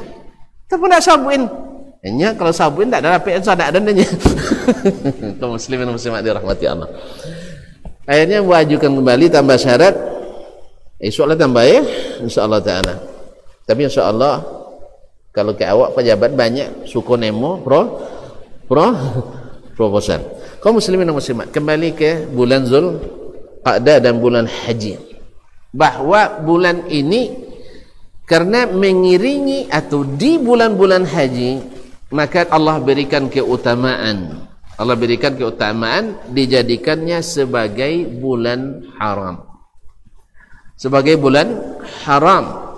Tapi nak sabun. Hanya kalau sabun tak ada rapi tak ada nya. Kaum muslimin muslimat dirahmati Allah. Akhirnya wajukan kembali tambah syarat. Insya-Allah tambah ya. Insya-Allah taala. Tapi insya-Allah kalau ke awak pejabat banyak suku nemo proposal. Kaum muslimin dan muslimat kembali ke bulan Zulqa'dah dan bulan Haji. Bahwa bulan ini Karena mengiringi atau di bulan-bulan haji, maka Allah berikan keutamaan. Allah berikan keutamaan dijadikannya sebagai bulan haram. Sebagai bulan haram.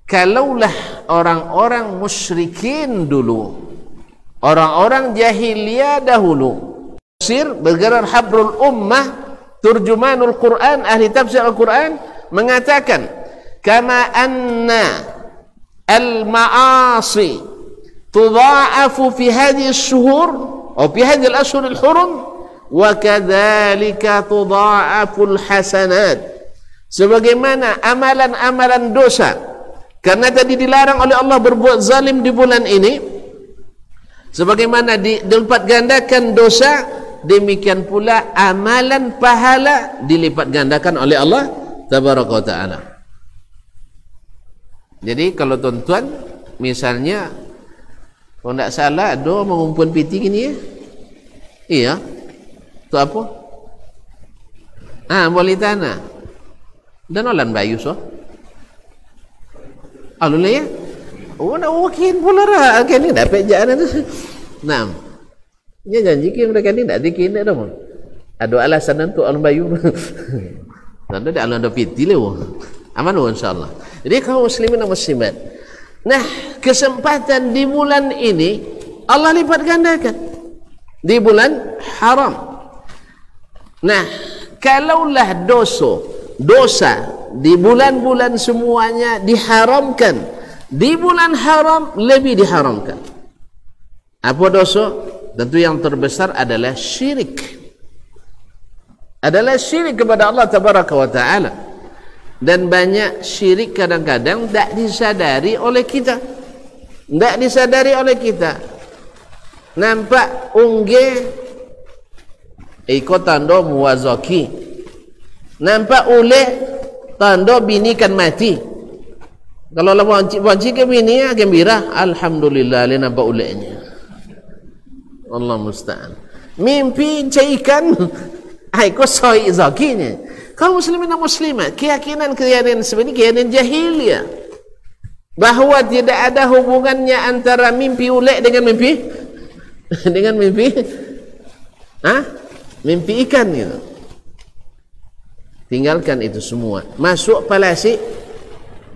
Kalaulah orang-orang musyrikin dulu, orang-orang jahiliyah dahulu, tafsir bergerak habrul ummah, turjumanul Quran, ahli tafsir Al-Quran mengatakan, kama anna al-ma'asi tudha'afu fi hadhihi asy-syuhur atau fi hadhihi al-ashhur al-hurum, wa kadzalika tudha'afu al-hasanat. Sebagaimana amalan-amalan dosa, karena tadi dilarang oleh Allah berbuat zalim di bulan ini, sebagaimana dilipat gandakan dosa, demikian pula amalan pahala dilipat gandakan oleh Allah tabaraka wa ta'ala. Jadi kalau tuan-tuan misalnya kalau tidak salah ada mengumpul piti gini ya, iya, itu apa? Boleh tanah dan olan bayu so alulnya ya, nak wakil pula lah kan ni dapat jangan tu. Nah, dia janji ke mereka ni tak dikini dah pun. Ada alasan untuk alam bayu. Tanda dah alam dah piti le. Aman insya-Allah. Jadi kaum muslimin dan muslimat. Nah, kesempatan di bulan ini Allah lipat gandakan. Di bulan haram. Nah, kalaulah dosa di bulan-bulan semuanya diharamkan, di bulan haram lebih diharamkan. Apa dosa? Tentu yang terbesar adalah syirik. Adalah syirik kepada Allah tabaraka wa ta'ala. Dan banyak syirik kadang-kadang tak disadari oleh kita. Tak disadari oleh kita. Nampak ungge ikut tanda muwazaki. Nampak ulek tanda bini kan mati. Kalau lah wancik ke bini ya gembira, alhamdulillah le nampak uleknya. Allah musta'an. Mimpi caikan ai ko soi zakinya. Kaum muslimin dan muslimat, keyakinan sebenarnya keyakinan jahiliyah bahawa tidak ada hubungannya antara mimpi ulek dengan mimpi mimpi ikan gitu. Tinggalkan itu semua. Masuk palasi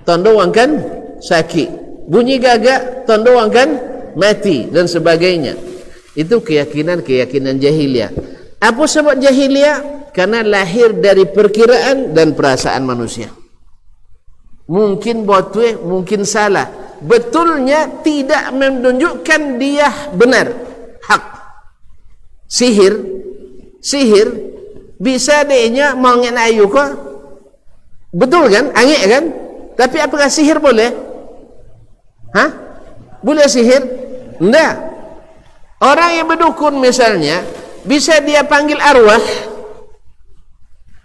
tanda wangkan sakit, bunyi gagak tanda wangkan mati dan sebagainya. Itu keyakinan jahiliyah. Apa sebab jahiliyah? Karena lahir dari perkiraan dan perasaan manusia. Mungkin betul, mungkin salah. Betulnya tidak menunjukkan dia benar, hak. Sihir bisa dia mau ayu kok. Betul kan? Angin kan? Tapi apakah sihir boleh? Boleh sihir? Tidak. Orang yang berdukun misalnya, bisa dia panggil arwah.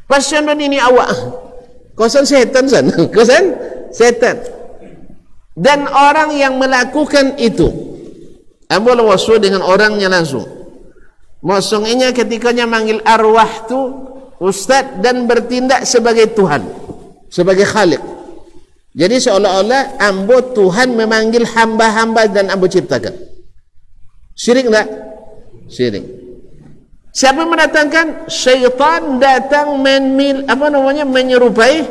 Pasien ini awak. Kosan setan san. Kosan setan. Dan orang yang melakukan itu, boleh wasu dengan orangnya langsung. Mosongnya ketikanya manggil arwah tu ustaz dan bertindak sebagai Tuhan, sebagai Khalik. Jadi seolah-olah ambo Tuhan memanggil hamba-hamba dan ambo ciptakan. Syirik tak? Syirik. Siapa mendatangkan? Syaitan datang menyerupai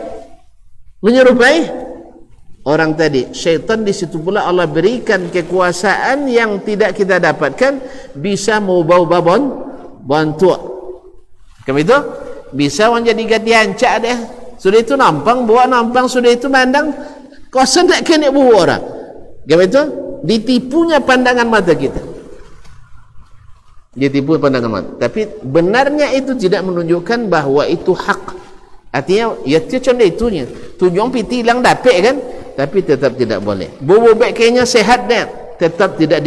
orang tadi. Syaitan di situ pula Allah berikan kekuasaan yang tidak kita dapatkan, bisa mau bawa bantu. Kamu itu bisa orang jadi ganti hancak deh. Sudah itu nampang sudah itu mandang kosan tak kena buah orang. Kamu itu ditipunya pandangan mata kita. Ditipu pandangan mata. Tapi benarnya itu tidak menunjukkan bahawa itu hak. Artinya ya contoh itunya. Tujuan piti hilang dapat kan? Tapi tetap tidak boleh. Bobek kayaknya sehat dia, tetap tidak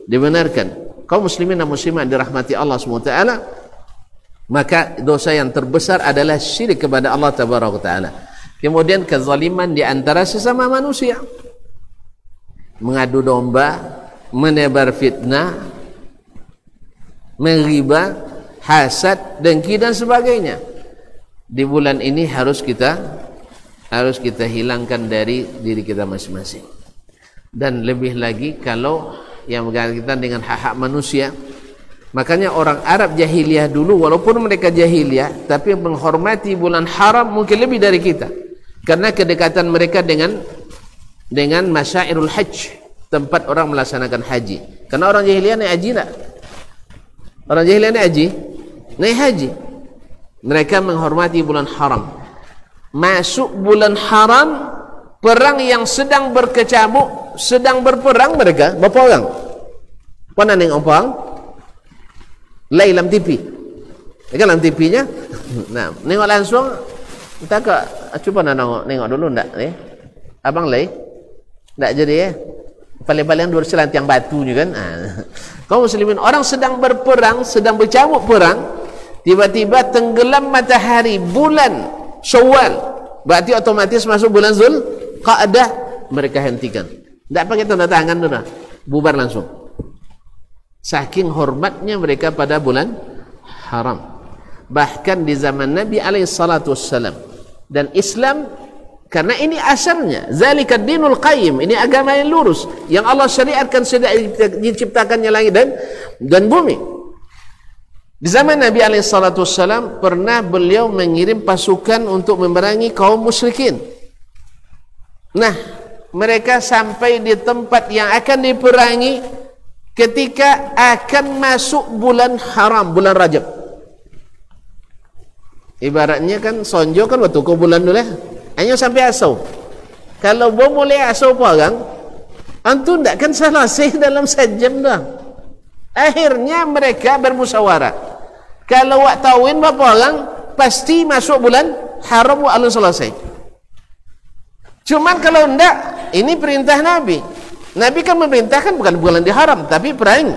dibenarkan. Kaum muslimin dan muslimat dirahmati Allah SWT, maka dosa yang terbesar adalah syirik kepada Allah Tabaraka Ta'ala. Kemudian kezaliman di antara sesama manusia, mengadu domba, menebar fitnah, mengriba, hasad, dengki dan sebagainya. Di bulan ini harus kita harus kita hilangkan dari diri kita masing-masing. Dan lebih lagi kalau yang berkaitan dengan hak-hak manusia. Makanya orang Arab jahiliyah dulu, walaupun mereka jahiliyah, tapi menghormati bulan haram mungkin lebih dari kita, karena kedekatan mereka dengan masyairul hajj, tempat orang melaksanakan haji. Karena orang jahiliyah naik haji tak? Orang jahiliyah naik haji. Mereka menghormati bulan haram. Masuk bulan haram, perang yang sedang berkecamuk, sedang berperang mereka, berapa orang? Pernah nengok perang? Lay dalam TV. Kan dalam TV-nya. Nah, nengok langsung, entah ke, cuba nengok dulu enggak? Abang lay? Enggak jadi ya? Paling-paling dua selantiang batunya kan? Kaum muslimin, orang sedang berperang, sedang bercamuk perang, tiba-tiba tenggelam matahari bulan Syawal, berarti otomatis masuk bulan Zulqa'dah, mereka hentikan. Tidak pakai tanda tangan tu dah, bubar langsung. Saking hormatnya mereka pada bulan haram. Bahkan di zaman Nabi SAW dan Islam, karena ini asalnya zalika dinul qayyim, ini agama yang lurus yang Allah syariatkan sejak diciptakannya langit dan bumi. Di zaman Nabi SAW pernah beliau mengirim pasukan untuk memerangi kaum musyrikin. Nah, mereka sampai di tempat yang akan diperangi ketika akan masuk bulan haram, bulan Rajab. Ibaratnya kan sonjo kan waktu ke bulan dulu ya, hanya sampai asau. Kalau bom mulai asau orang, antu ndak kan selesai dalam sejam dah. Akhirnya mereka bermusyawarah. Kalau wak tauin berapa orang, pasti masuk bulan haram wa alun selesai. Cuman kalau enggak, ini perintah Nabi. Nabi kan memerintahkan bukan bulan diharam, tapi perang.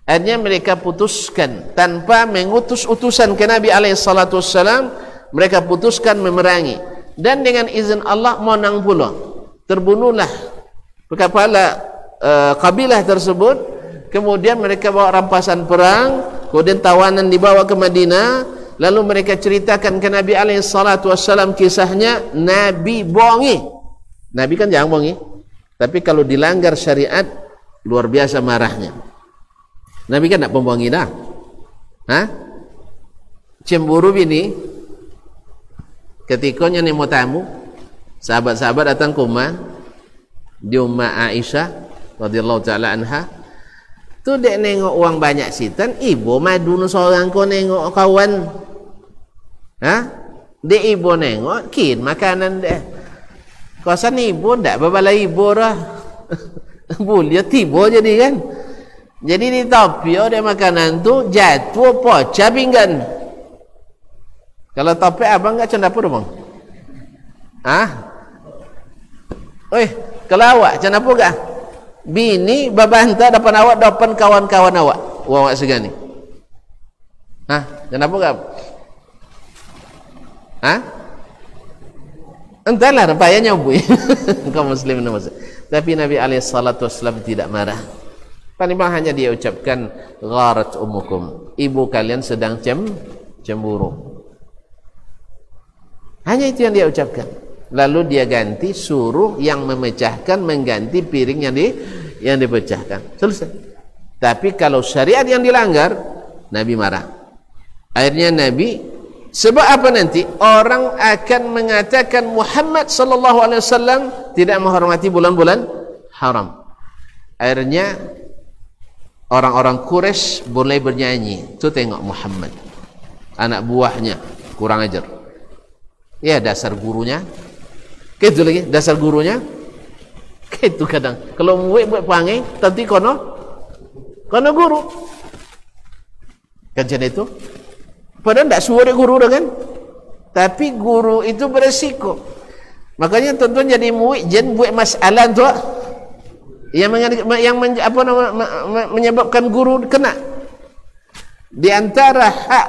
Akhirnya mereka putuskan tanpa mengutus utusan ke Nabi SAW, mereka putuskan memerangi. Dan dengan izin Allah menang pula. Terbunuhlah kepala kabilah tersebut. Kemudian mereka bawa rampasan perang, kemudian tawanan dibawa ke Madinah, lalu mereka ceritakan ke Nabi SAW kisahnya. Nabi bohongi. Nabi kan jangan bohongi, tapi kalau dilanggar syariat luar biasa marahnya. Nabi kan tak pembohongi dah. Cemburu bini ketikanya ni mau tamu, sahabat-sahabat datang ke rumah di rumah Aisyah radhiyallahu taala anha. Tu dek nengok uang banyak sitan, ibu madu nu seorang ko nengok kawan. Dek ibu nengok kin makanan dek. Kosan ibu ndak babala ibu dah. Bulia tiba jadi kan. Jadi di topio dek makanan tu jatuh pocah pinggan. Kalau topi abang enggak cen dapur bang? Kalau awak cen dapur enggak? Bini babanta depan awak, depan kawan-kawan awak, awak segani. Kenapa enggak? Entahlah rupanya bu. Kaum muslimin maksud. Tapi Nabi SAW tidak marah. Paling hanya dia ucapkan gharat ummukum, ibu kalian sedang cemburu. Hanya itu yang dia ucapkan. Lalu dia ganti, suruh yang memecahkan mengganti piring yang dipecahkan. Selesai. Tapi kalau syariat yang dilanggar, Nabi marah. Akhirnya Nabi, sebab apa nanti orang akan mengatakan Muhammad SAW tidak menghormati bulan-bulan haram. Akhirnya orang-orang Quraisy mulai bernyanyi. Tu tengok Muhammad, anak buahnya kurang ajar. Ya dasar gurunya. Gitu lagi dasar gurunya. Gitu kadang. Kalau murid buat panggil, tapi kono guru. Kajian itu. Padahal tidak suara guru dah kan. Tapi guru itu beresiko. Makanya tuan-tuan jadi murid jen buat masalah tu yang menyebabkan guru kena. Di antara hak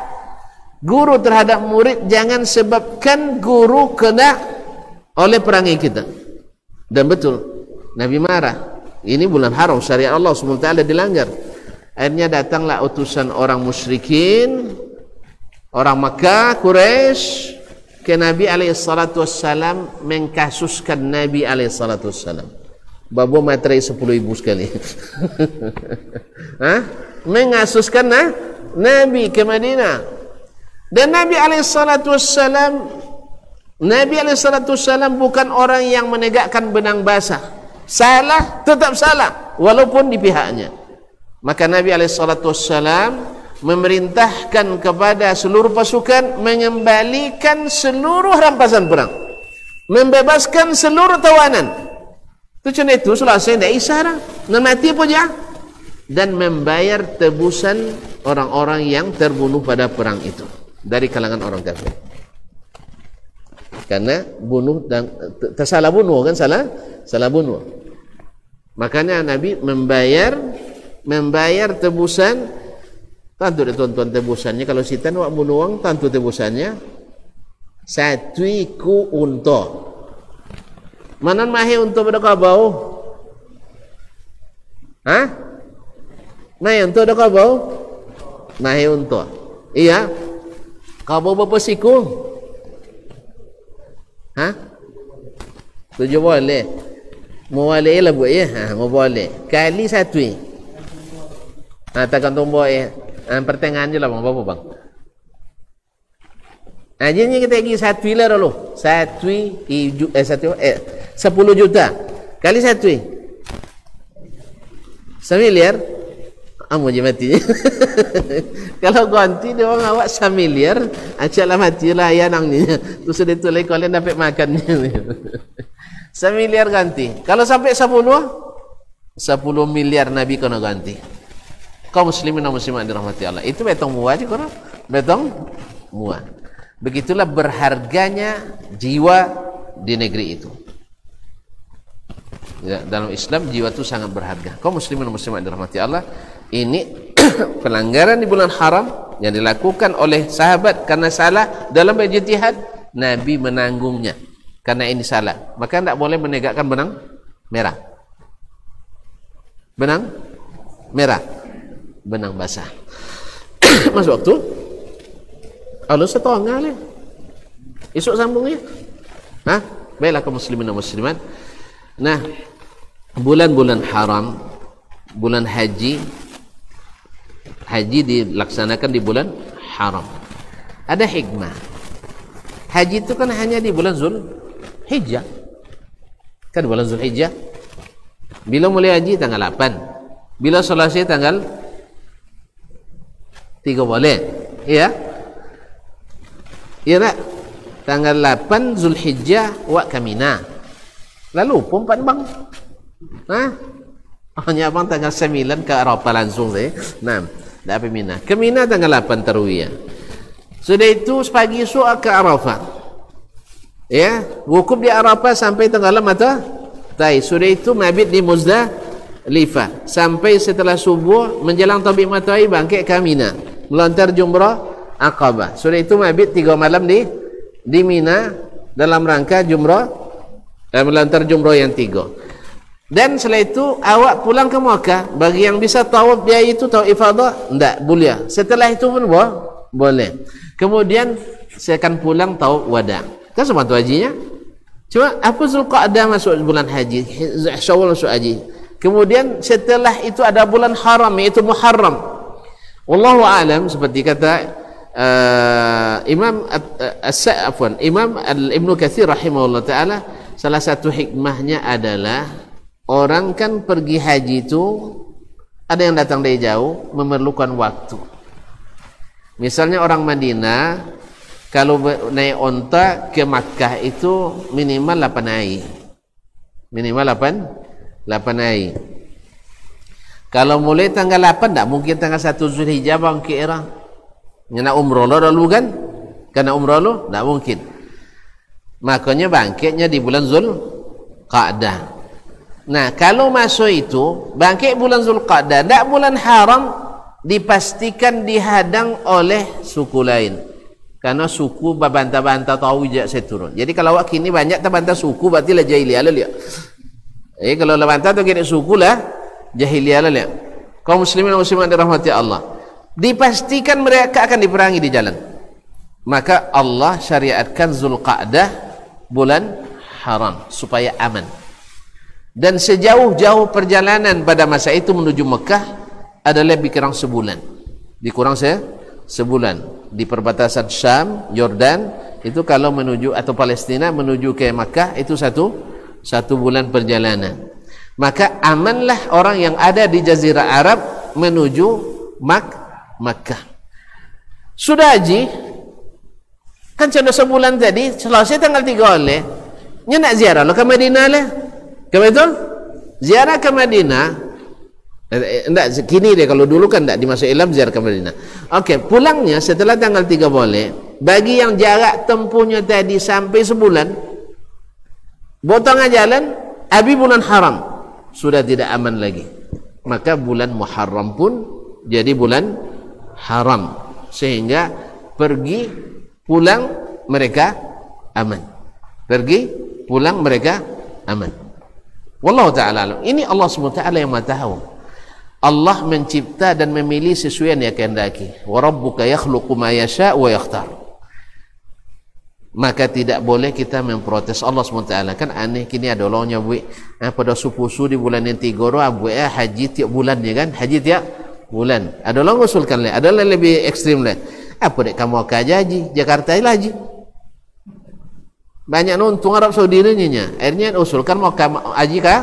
guru terhadap murid, jangan sebabkan guru kena oleh perangai kita. Dan betul Nabi marah. Ini bulan haram, syariat Allah SWT dilanggar. Akhirnya datanglah utusan orang musyrikin, orang Makkah, Quraisy, ke Nabi alaihissalatu wassalam mengkasuskan Nabi alaihissalatu wassalam. Babo materai 10,000 sekali. Mengasuskan Nabi ke Madinah. Dan Nabi alaihissalatu wassalam bukan orang yang menegakkan benang basah. Salah tetap salah walaupun di pihaknya. Maka Nabi alaihissalatu wassalam memerintahkan kepada seluruh pasukan mengembalikan seluruh rampasan perang, membebaskan seluruh tawanan. Tujuan itu selesai, tidak isyarat, mati pun ya, dan membayar tebusan orang-orang yang terbunuh pada perang itu dari kalangan orang kafir. Karena bunuh dan tersalah bunuh kan, salah bunuh. Makanya Nabi membayar tebusan. Tentu dia tuan-tuan tebusannya. Kalau sitan wak bunuh orang, tentu tebusannya 1 ku unta. Mana mahi unta pada kabau? Mahi unta pada kabau? Mahi unta. Iya. Kabau berapa siku? 7 boleh. Mau boleh lah buat ya. Mau boleh. Kali 1. Takkan tombol ya. Pertengahan je lah bang. Berapa bang? Ajarnya kita pergi 1 lah dulu. 10 juta. Kali 1. 1 miliar. Amu je mati. Kalau ganti dia orang awak 1 miliar, acaklah mati lah ayah nangnya. Tu sudah tu lagi kalian dapat makannya. 1 miliar ganti. Kalau sampai 10 miliar Nabi kena ganti. Kaum muslimin dan muslimat dirahmati Allah. Itu betong muah je korang. Betong muah. Begitulah berharganya jiwa di negeri itu. Ya, dalam Islam jiwa itu sangat berharga. Kaum muslimin dan muslimat dirahmati Allah, ini pelanggaran di bulan haram yang dilakukan oleh sahabat karena salah dalam ijtihad, Nabi menanggungnya karena ini salah. Maka tidak boleh menegakkan benang merah. Benang merah. Benang basah. Masuk waktu. Allah setengah lah. Esok sambung ya. Baiklah kaum muslimin dan muslimat. Nah, bulan-bulan haram, bulan haji dilaksanakan di bulan haram. Ada hikmah. Haji itu kan hanya di bulan Zulhijjah. Kan bulan Zulhijjah. Bila mulai haji tanggal 8. Bila selesai tanggal 3 boleh. Iya. Iya tak? Tanggal 8 Zulhijjah wak ke Mina. Lalu pun empat bang. Hanya abang tanggal 9 ke Arafah langsung saya. Nah, dah pergi Mina. Ke Mina tanggal 8 Tarwiyah. Sudah itu pagi esok ke Arafah. Ya, wukuf di Arafah sampai tenggelam matahari. Sudah itu mabit di Muzdalifah sampai setelah subuh menjelang terbit matahari bangkit ke Mina. Melontar jumrah Aqabah. Sudah itu mabit 3 malam di Mina dalam rangka jumrah melontar jumrah yang 3. Dan setelah itu awak pulang ke Makkah. Bagi yang bisa tawaf dia itu tawaf ifadah, tidak boleh. Setelah itu pun boleh. Kemudian saya akan pulang tawaf wada. Kan semua tu hajinya. Cuma apa Zulqa'dah masuk bulan haji, Syawal masuk haji. Kemudian setelah itu ada bulan haram, yaitu Muharram. Wallahu a'lam, seperti kata Imam Ibnu Katsir rahimahullah taala, salah satu hikmahnya adalah orang kan pergi haji itu ada yang datang dari jauh memerlukan waktu. Misalnya orang Madinah kalau naik onta ke Makkah itu minimal 8 hari. Minimal 8 hari. Kalau mulai tanggal 8 tak mungkin tanggal 1 Zulhijjah bangkit orang. Nak umrah lo dulu kan? Karena umrah lo tak mungkin. Makanya bangkitnya di bulan Zulqa'dah. Nah, kalau masuk itu bangkit bulan Zulqa'dah, tak bulan haram, dipastikan dihadang oleh suku lain. Karena suku berbantah-bantah tahu je saya turun. Jadi kalau awak kini banyak terbantah suku berarti lah jahiliyah lah lihat. Kalau lah bantah tu kira suku lah jahiliyah lah lihat. Kaum muslimin dan muslimat dirahmati Allah. Dipastikan mereka akan diperangi di jalan. maka Allah syariatkan Zulqa'dah bulan haram supaya aman. Dan sejauh-jauh perjalanan pada masa itu menuju Mekah adalah lebih kurang sebulan. Sebulan di perbatasan Syam, Yordan itu kalau menuju atau Palestina menuju ke Mekah itu satu bulan perjalanan. Maka amanlah orang yang ada di Jazirah Arab menuju Makkah. Sudah haji kan sudah sebulan tadi, selesai tanggal 3 oleh nya nak ziarah lo ke Madinah lah. Betul? Ziarah ke Madinah. Enggak kini deh, kalau dulu kan enggak di masa Islam ziarah ke Madinah. Okey, pulangnya setelah tanggal 3 boleh. Bagi yang jarak tempuhnya tadi sampai sebulan, potong jalan habis bulan haram, sudah tidak aman lagi. Maka bulan Muharram pun jadi bulan haram, sehingga pergi pulang mereka aman. Pergi pulang mereka aman. Wallahu ta'ala alam. Ini Allah SWT yang maha tahu. Allah mencipta dan memilih sesuai yang dia kehendaki. Wa rabbuka yakhluqu ma yasha' wa yakhtar. Maka tidak boleh kita memprotes Allah SWT. Kan aneh kini ada orangnya buat pada supusu di bulan yang 3 buat haji tiap bulan ya kan? Haji tiap bulan. Ada orang usulkan lah, ada yang lebih ekstrim lah. Apa dek kamu akan haji Jakarta lah haji. Banyak nuntung Arab Saudi nya. Akhirnya usulkan mau haji kah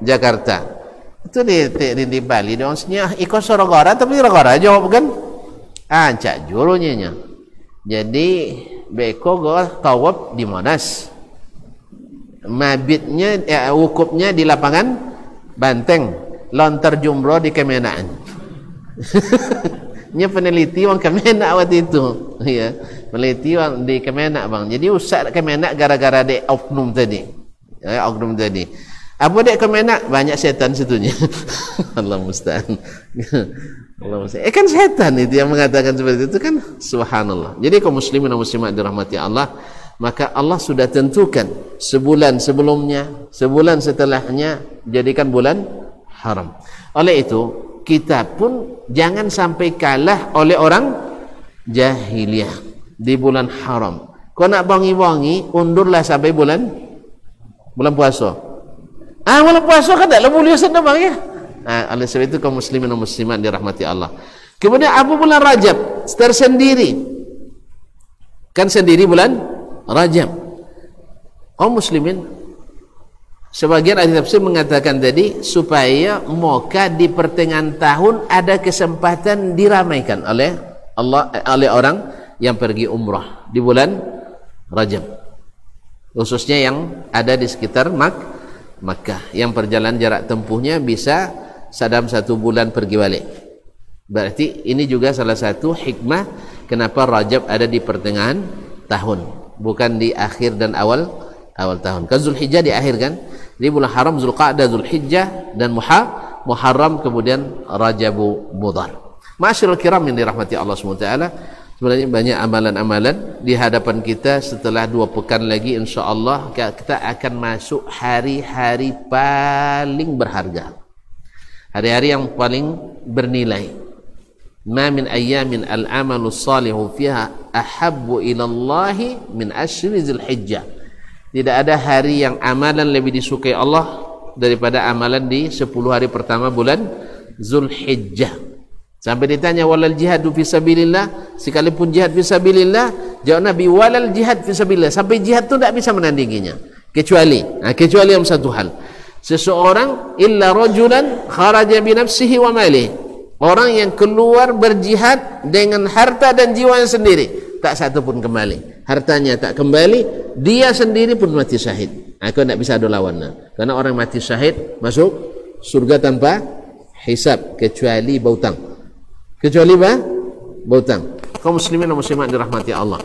Jakarta. Itu di Bali dia orangnya ikut sorogara tapi rogara jawab kan. Cak jurunya nya. Jadi beko go tawaf di Monas. Mabitnya wukufnya di lapangan Banteng. Lontar jumroh di Kemenaan. Nya peneliti orang Kemenak waktu itu, ya, peneliti orang di Kemenak bang. Jadi usah Kemenak gara-gara dek oknum tadi, oknum tadi. Apa dek Kemenak banyak setan situnya. Allah musta'an. Allah musta'an. Kan setan itu yang mengatakan seperti itu kan, subhanallah. Jadi kaum muslimin dan muslimat dirahmati Allah, maka Allah sudah tentukan sebulan sebelumnya, sebulan setelahnya jadikan bulan haram. Oleh itu kita pun jangan sampai kalah oleh orang jahiliyah di bulan haram. Kau nak bangi-bangi, undurlah sampai bulan puasa. Bulan puasa kan tak boleh sedang bang ya. Oleh sebab itu kaum muslimin dan muslimat dirahmati Allah. Kemudian apa bulan Rajab tersendiri. Kan sendiri bulan Rajab. Kaum muslimin sebagian ahli tafsir mengatakan tadi supaya moga di pertengahan tahun ada kesempatan diramaikan oleh Allah, oleh orang yang pergi umrah di bulan Rajab, khususnya yang ada di sekitar Makkah, yang perjalanan jarak tempuhnya bisa dalam 1 bulan pergi balik. Berarti ini juga salah satu hikmah kenapa Rajab ada di pertengahan tahun, bukan di akhir dan awal tahun. Kan Zulhijjah di akhir kan. Di bulan haram Zulqa'dah, Zulhijjah dan Muharram, kemudian Rajabu Mudhar. Ma'asyiral kiram yang dirahmati Allah SWT, sebenarnya banyak amalan-amalan di hadapan kita. Setelah 2 pekan lagi insyaallah kita akan masuk hari-hari paling berharga, hari-hari yang paling bernilai. Ma min ayyamin al-amalu salihu fiha ahabbu ila Allah min ashri Zulhijjah. Tidak ada hari yang amalan lebih disukai Allah daripada amalan di 10 hari pertama bulan Zulhijjah. Sampai ditanya walal jihadu fisabilillah, sekalipun jihad fisabilillah, jawab Nabi walal jihad fisabilillah, sampai jihad itu tidak bisa menandinginya kecuali yang satu hal, seseorang illa rajulan kharaja bi nafsihi wa malihi, orang yang keluar berjihad dengan harta dan jiwanya sendiri, tak satu pun kembali, hartanya tak kembali, dia sendiri pun mati syahid. Aku tidak bisa ada lawannya, karena orang mati syahid masuk surga tanpa hisab kecuali bautang, bautang. Kaum muslimin dan muslimat dirahmati Allah.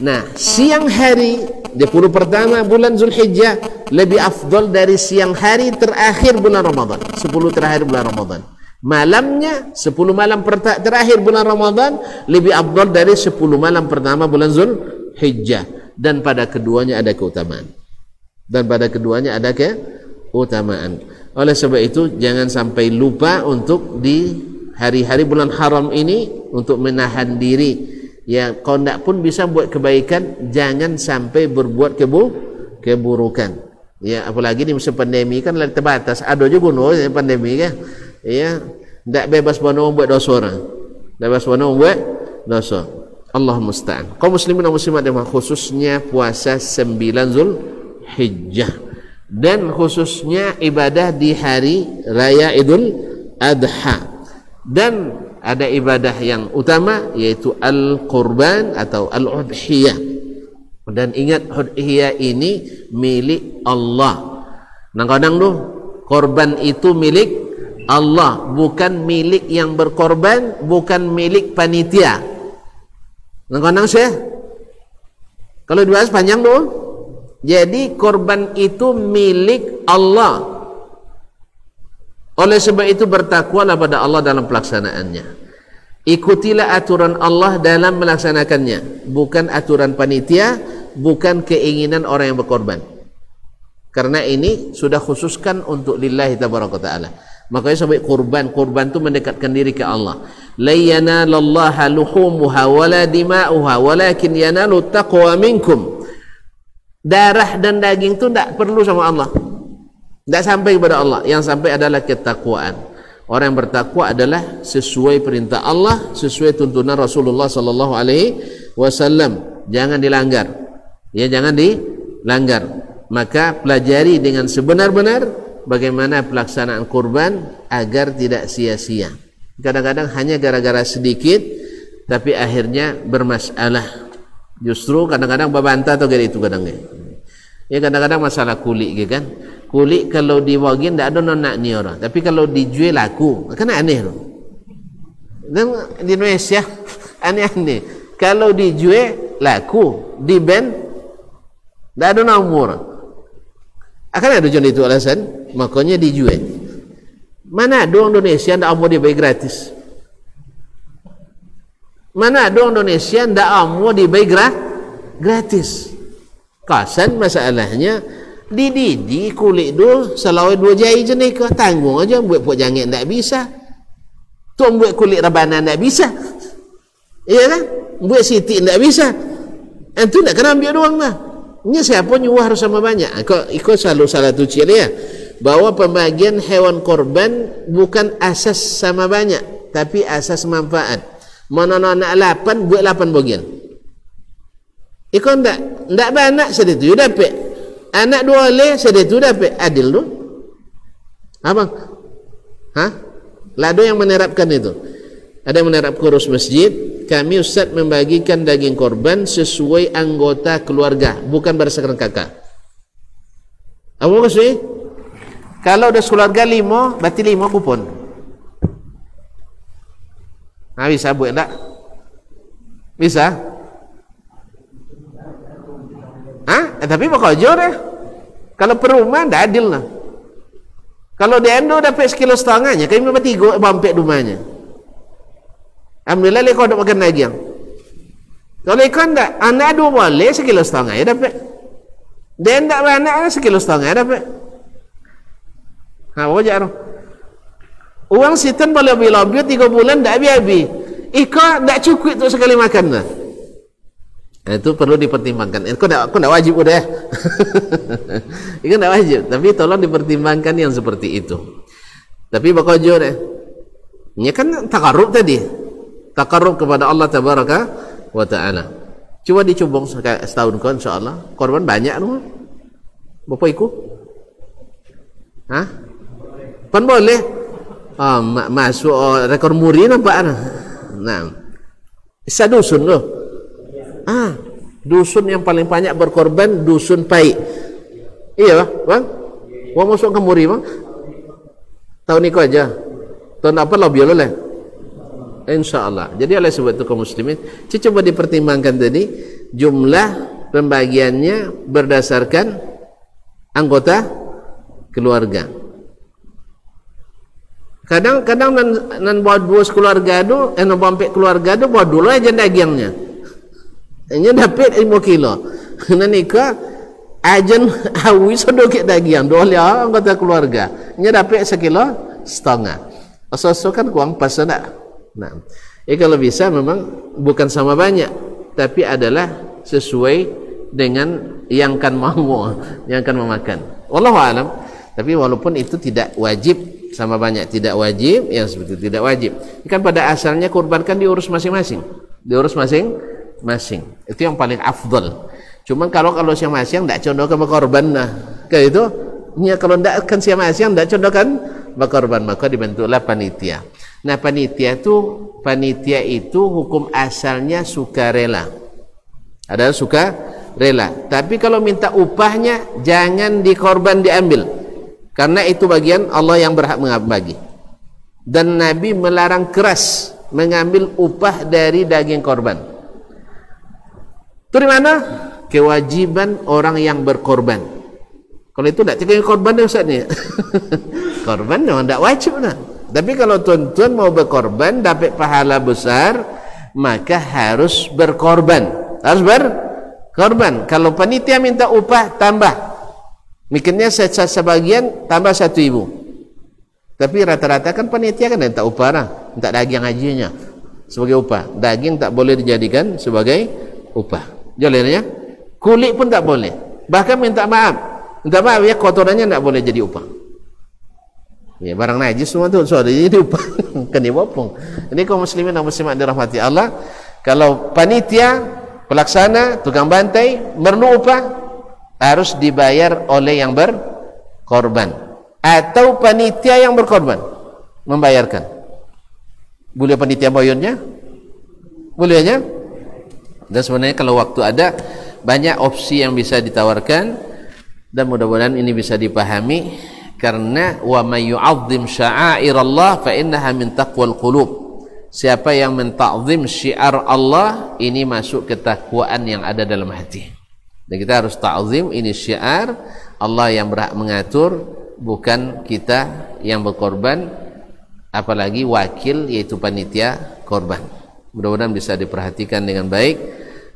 Nah, siang hari 10 pertama bulan Zulhijjah lebih afdal dari siang hari terakhir bulan Ramadan, 10 terakhir bulan Ramadan. Malamnya 10 malam terakhir bulan Ramadan lebih afdal dari 10 malam pertama bulan Zulhijjah, dan pada keduanya ada keutamaan. Oleh sebab itu jangan sampai lupa untuk di hari-hari bulan haram ini untuk menahan diri. Ya, kalau tidak pun bisa buat kebaikan, jangan sampai berbuat keburukan. Ya, apalagi di musim pandemi kan lagi terbatas. Ada juga pandemi kan. Ya, tidak bebas bono buat dosa orang. Bebas bono buat dosa. Allah musta'an. Kaum muslimin dan muslimat yang khususnya puasa 9 Zulhijjah dan khususnya ibadah di hari raya Idul Adha, dan ada ibadah yang utama yaitu al-qurban atau al-udhiyah. Dan ingat, udhiyah ini milik Allah. Kadang-kadang tu korban itu milik Allah, bukan milik yang berkorban, bukan milik panitia. Kadang-kadang saya kalau dibahas panjang tu. Jadi korban itu milik Allah. Oleh sebab itu bertakwalah pada Allah dalam pelaksanaannya. Ikutilah aturan Allah dalam melaksanakannya, bukan aturan panitia, bukan keinginan orang yang berkorban. Karena ini sudah khususkan untuk lillahi tabaraka ta'ala. Makanya sampai kurban itu mendekatkan diri ke Allah. La yanalallaha luhumuha wala dima'uha walakin yanalu taqwa minkum. Darah dan daging itu tidak perlu sama Allah, tidak sampai kepada Allah. Yang sampai adalah ketakwaan. Orang yang bertakwa adalah sesuai perintah Allah, sesuai tuntunan Rasulullah sallallahu alaihi wasallam. Jangan dilanggar. Ya, jangan dilanggar. Maka pelajari dengan sebenar-benar bagaimana pelaksanaan kurban agar tidak sia-sia. Kadang-kadang hanya gara-gara sedikit tapi akhirnya bermasalah. Justru kadang-kadang babanta atau gitu kadang-kadang. Ya, kadang-kadang masalah kulit gitu kan. Kulit kalau diwagin tidak ada nak ni orang, tapi kalau dijual laku kan aneh loh. Dan di Indonesia aneh-aneh. Kalau dijual laku, di ban tidak ada nomor. Akan ada contoh itu alasan, makanya dijual. Mana ada orang Indonesia tidak mau dibayar gratis? Mana ada orang Indonesia tidak mau dibayar gratis? Kasan masalahnya di kulit tu selawai 2 jari je ni ke tanggung aja, buat jangit tak bisa, tu buat kulit rebanan tak bisa, iya kan, buat siti tak bisa, itu nak kena ambil doang lah. Ini siapa nyuruh harus sama banyak. Ikut selalu salah tu ciri ya, bahwa pembagian hewan korban bukan asas sama banyak, tapi asas manfaat. Mana nak 8 buat 8 bagian. Ikut ndak banyak sedetu dapat. Anak 2 le sedetu dapat. Adil tu. Abang. Hah? Lado yang menerapkan itu. Ada yang menerap kurus masjid, kami ustaz membagikan daging korban sesuai anggota keluarga, bukan berdasarkan kakak. Apa maksudnya? Kalau ada keluarga 5, berarti 5 kupon. Nah, bisa buat tak? Bisa? Tapi bakal jor ya. Kalau perumahan tak adil lah. Kalau di Endo dapat 1,5 kilogramnya, kami dapat 3 bampek rumahnya. Alhamdulillah lekor tak makan daging. Kalau ikan tak, anak 2 boleh 1,5 kilogram ya dapat. Dan tak anak 1,5 kilogram ya dapat. Wajar. Uang sitan boleh lebih 3 bulan tak habis-habis. Ikan tak cukup untuk sekali makan lah. Itu perlu dipertimbangkan. Aku tak wajib udah. Itu tak wajib, tapi tolong dipertimbangkan yang seperti itu. Tapi bakal jujur ya. Ini kan takarrub tadi. Takarrub kepada Allah tabaraka wa taala. Coba dicubung setahun kau insyaallah. Korban banyak tu. Bapak ikut? Hah? Pan boleh? Masuk rekor muri nampak nah. Nah. Isa dusun loh. Dusun yang paling banyak berkorban dusun Pai. Iya bang? Wah masuk ke muri bang? Tahun ini kau aja. Tahun apa lebih oleh? InsyaAllah. Jadi oleh sebab itu kaum muslimin, coba dipertimbangkan tadi jumlah pembagiannya berdasarkan anggota keluarga. Kadang-kadang nan buat 2 keluarga tu, bampek keluarga tu buat dulu aja dagingnya. Ini dapat 5 kilo. Nan nikah ajan awi sedikit daging, dole anggota keluarga. Ini dapat 1,5 kilo. Asal kan kuang pas nak. Nah, Kalau bisa memang bukan sama banyak, tapi adalah sesuai dengan yang kan mau, yang kan memakan. Wallahu alam. Tapi walaupun itu tidak wajib sama banyak, tidak wajib, yang seperti itu tidak wajib. Kan pada asalnya kurban kan diurus masing-masing, diurus masing-masing. Itu yang paling afdal. Cuman kalau siang-siang tidak condong ke berkorban, nah kayak itu. Ya, kalau tidak kan siang-siang tidak condong kan berkorban, maka dibentuklah panitia. Nah, panitia itu hukum asalnya sukarela. Adalah sukarela. Tapi kalau minta upahnya jangan dikorban diambil. Karena itu bagian Allah yang berhak membagi. Dan Nabi melarang keras mengambil upah dari daging korban. Itu di mana? Kewajiban orang yang berkorban. Kalau itu tidak tinggal korban dah Ustaz ni. Korban memang tidak wajib dah. Tapi kalau tuan-tuan mau berkorban dapat pahala besar, maka harus berkorban. Harus berkorban. Kalau panitia minta upah tambah. Mikirnya sebagian tambah 1.000. Tapi rata-rata kan panitia kan minta upah lah. Minta daging hajinya sebagai upah. Daging tak boleh dijadikan sebagai upah. Jalannya kulit pun tak boleh. Bahkan minta maaf ya, kotorannya tidak boleh jadi upah. Ya, barang najis semua tu jadi upah. Kan dibopong. Ini kaum muslimin dan muslimat dirahmati Allah. Kalau panitia, pelaksana, tukang bantai perlu upah, harus dibayar oleh yang berkorban atau panitia yang berkorban membayarkan. Boleh panitia bayarnya? Bolehnya? Dan sebenarnya kalau waktu ada banyak opsi yang bisa ditawarkan. Dan mudah-mudahan ini bisa dipahami, karena wa may yu'azzim sya'airallah fa innaha min taqwal qulub. Siapa yang menta'zim syiar Allah, ini masuk ketakwaan yang ada dalam hati. Dan kita harus ta'zim, ini syiar Allah yang berhak mengatur, bukan kita yang berkorban, apalagi wakil yaitu panitia korban. Mudah-mudahan bisa diperhatikan dengan baik.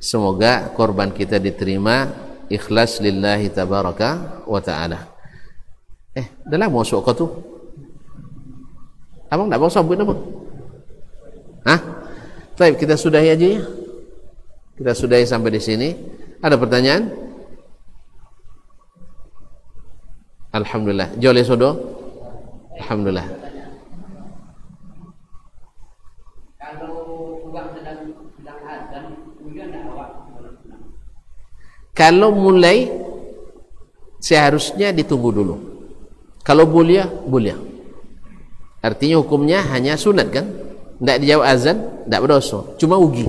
Semoga korban kita diterima ikhlas lillahi tabaraka wa ta'ala. Dah lama masuk kau tu. Abang tak bang sambut apa? Baik, kita sudahi aja ya. Kita sudahi sampai di sini. Ada pertanyaan? Alhamdulillah. Joleh sodo. Alhamdulillah. Kalau mulai seharusnya ditunggu dulu. Kalau boleh. Artinya hukumnya hanya sunat kan? Tidak dijawab azan, tidak berdosa. Cuma ugi.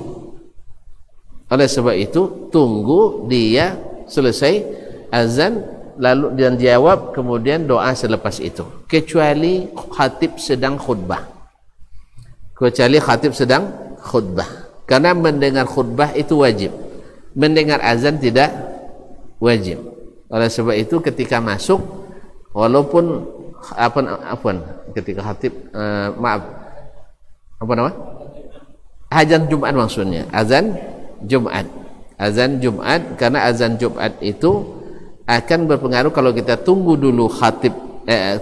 Oleh sebab itu tunggu dia selesai azan lalu dan jawab, kemudian doa selepas itu. Kecuali khatib sedang khutbah. Karena mendengar khutbah itu wajib. Mendengar azan tidak wajib. Oleh sebab itu ketika masuk, walaupun ketika khatib azan Jumat maksudnya, azan Jumat, karena azan Jumat itu akan berpengaruh. Kalau kita tunggu dulu khatib,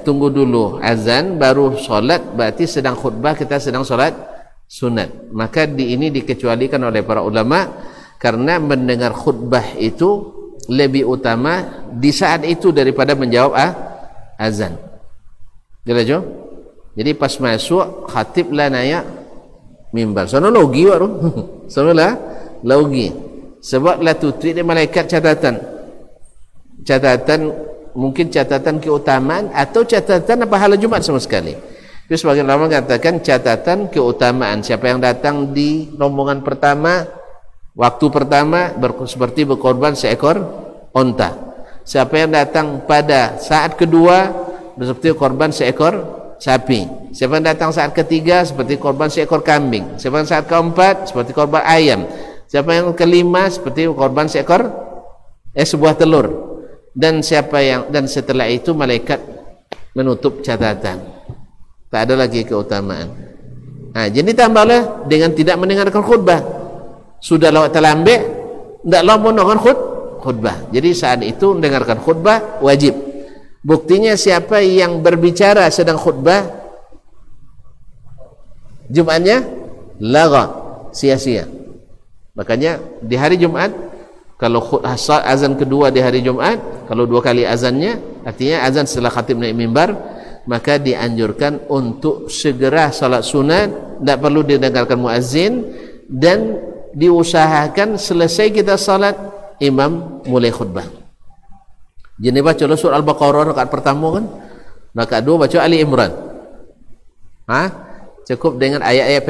tunggu dulu azan baru solat, berarti sedang khutbah kita sedang solat sunat. Maka ini dikecualikan oleh para ulama, karena mendengar khutbah itu lebih utama di saat itu daripada menjawab azan. Jelas? Jadi pas masuk khatib lah nanya mimbar. Sono logi waru. Sono lah logi. Sebab la tutri dia malaikat catatan. Mungkin catatan keutamaan atau catatan pahala Jumat sama sekali. Tapi sebagian ulama katakan catatan keutamaan. Siapa yang datang di rombongan pertama, waktu pertama seperti berkorban seekor onta. Siapa yang datang pada saat kedua seperti korban seekor sapi. Siapa yang datang saat ketiga seperti korban seekor kambing. Siapa yang saat keempat seperti korban ayam. Siapa yang kelima seperti korban seekor sebuah telur. Dan setelah itu malaikat menutup catatan. Tak ada lagi keutamaan. Jadi tambahlah dengan tidak mendengarkan khutbah. Sudah lewat terlambat, tidak lama mendengarkan khutbah. Jadi saat itu mendengarkan khutbah wajib. Buktinya siapa yang berbicara sedang khutbah, Jumatnya Lagha, sia-sia. Makanya di hari Jumat, kalau azan kedua di hari Jumat, kalau 2 kali azannya, artinya azan setelah khatib naik mimbar, maka dianjurkan untuk segera salat sunat, tidak perlu didengarkan muazzin, dan diusahakan selesai kita salat imam mulai khutbah. Jadi baca surah Al-Baqarah rakaat pertama kan, rakaat 2 baca Ali Imran. Cukup dengan ayat-ayat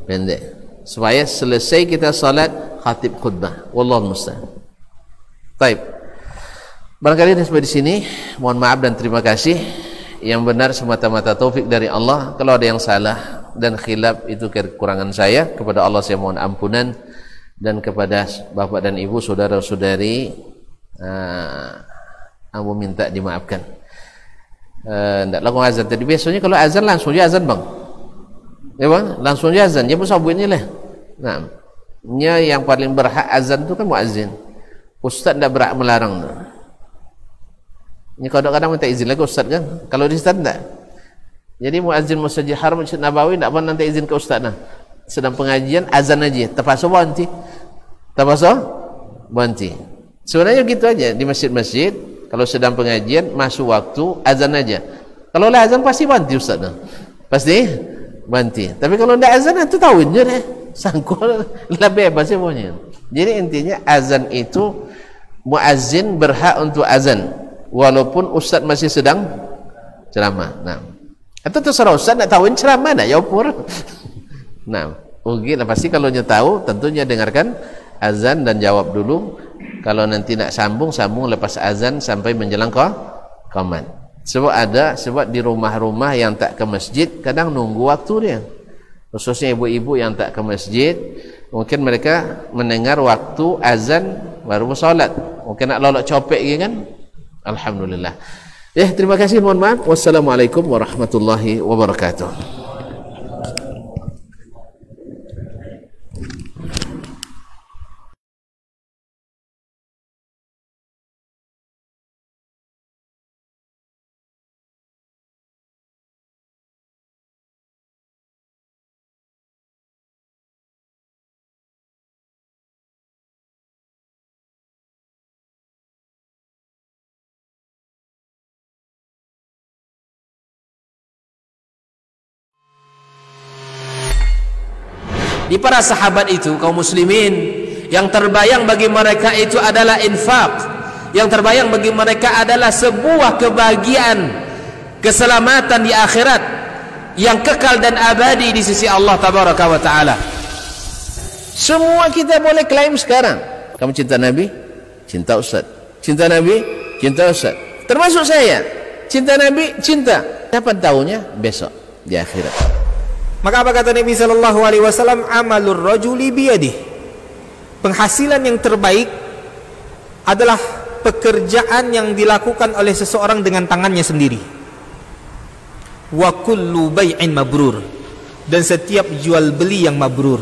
pendek supaya selesai kita salat khatib khutbah. Wallahu musta'an. Baik. Barangkali sampai di sini. Mohon maaf dan terima kasih. Yang benar semata-mata taufik dari Allah. Kalau ada yang salah dan khilaf itu kekurangan saya, kepada Allah saya mohon ampunan, dan kepada bapak dan ibu, saudara-saudari, aku minta dimaafkan. Tidak langsung azan tadi. Biasanya kalau azan langsung aja azan bang, ya bang, langsung aja azan. Dia pun sabuin ni lah. Nah, yang paling berhak azan tu kan muazzin. Ustaz tidak berhak melarang. Ini kadang-kadang minta izin lagi ustaz kan. Kalau di ustaz tidak. Jadi muazzin Masjidil Haram, Masjid Nabawi tidak pernah minta izin ke ustaz. Sedang pengajian azan aja. Terpaksa berhenti. Terpaksa berhenti. Sebenarnya gitu aja di masjid-masjid. Kalau sedang pengajian masuk waktu azan aja. Kalau lah azan pasti berhenti ustaz. Pasti berhenti. Tapi kalau tidak azan itu tahu je deh. Sangkul lah bebas ya pokoknya. Jadi intinya azan itu muazzin berhak untuk azan. Walaupun ustaz masih sedang ceramah. Nah, atau terserah ustaz nak tahu ceramah nak ya pur. Nah, lah pasti kalau dia tahu tentunya dengarkan azan dan jawab dulu. Kalau nanti nak sambung lepas azan sampai menjelang qomat. Sebab di rumah-rumah yang tak ke masjid kadang nunggu waktu dia. Khususnya ibu-ibu yang tak ke masjid, mungkin mereka mendengar waktu azan baru bersolat. Mungkin nak lolok copek gitu kan. Alhamdulillah. Ya, terima kasih, mohon maaf. Wassalamualaikum warahmatullahi wabarakatuh. Di para sahabat itu, kaum muslimin, yang terbayang bagi mereka itu adalah infak. Yang terbayang bagi mereka adalah sebuah kebahagiaan, keselamatan di akhirat yang kekal dan abadi di sisi Allah tabaraka wa taala. Semua kita boleh klaim sekarang. Kamu cinta Nabi? Cinta Ustaz. Cinta Nabi? Cinta Ustaz. Termasuk saya. Cinta Nabi? Cinta. Kapan tahunya? Besok di akhirat. Maka apa kata Nabi sallallahu alaihi wasallam? Amalur rajuli biyadih. Penghasilan yang terbaik adalah pekerjaan yang dilakukan oleh seseorang dengan tangannya sendiri. Wa kullu bai'in mabrur. Dan setiap jual beli yang mabrur.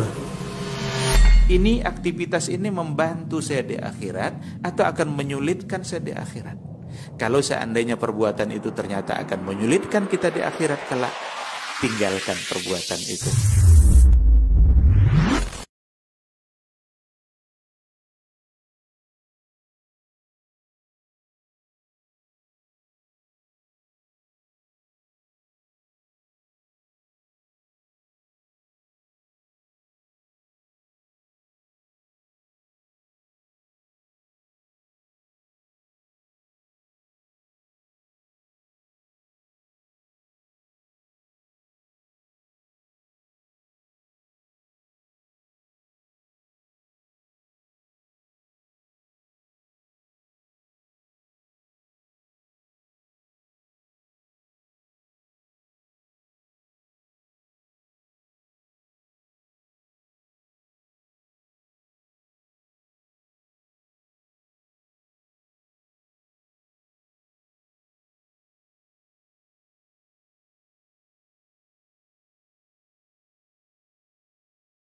Ini aktivitas ini membantu saya di akhirat atau akan menyulitkan saya di akhirat. Kalau seandainya perbuatan itu ternyata akan menyulitkan kita di akhirat kelak, tinggalkan perbuatan itu.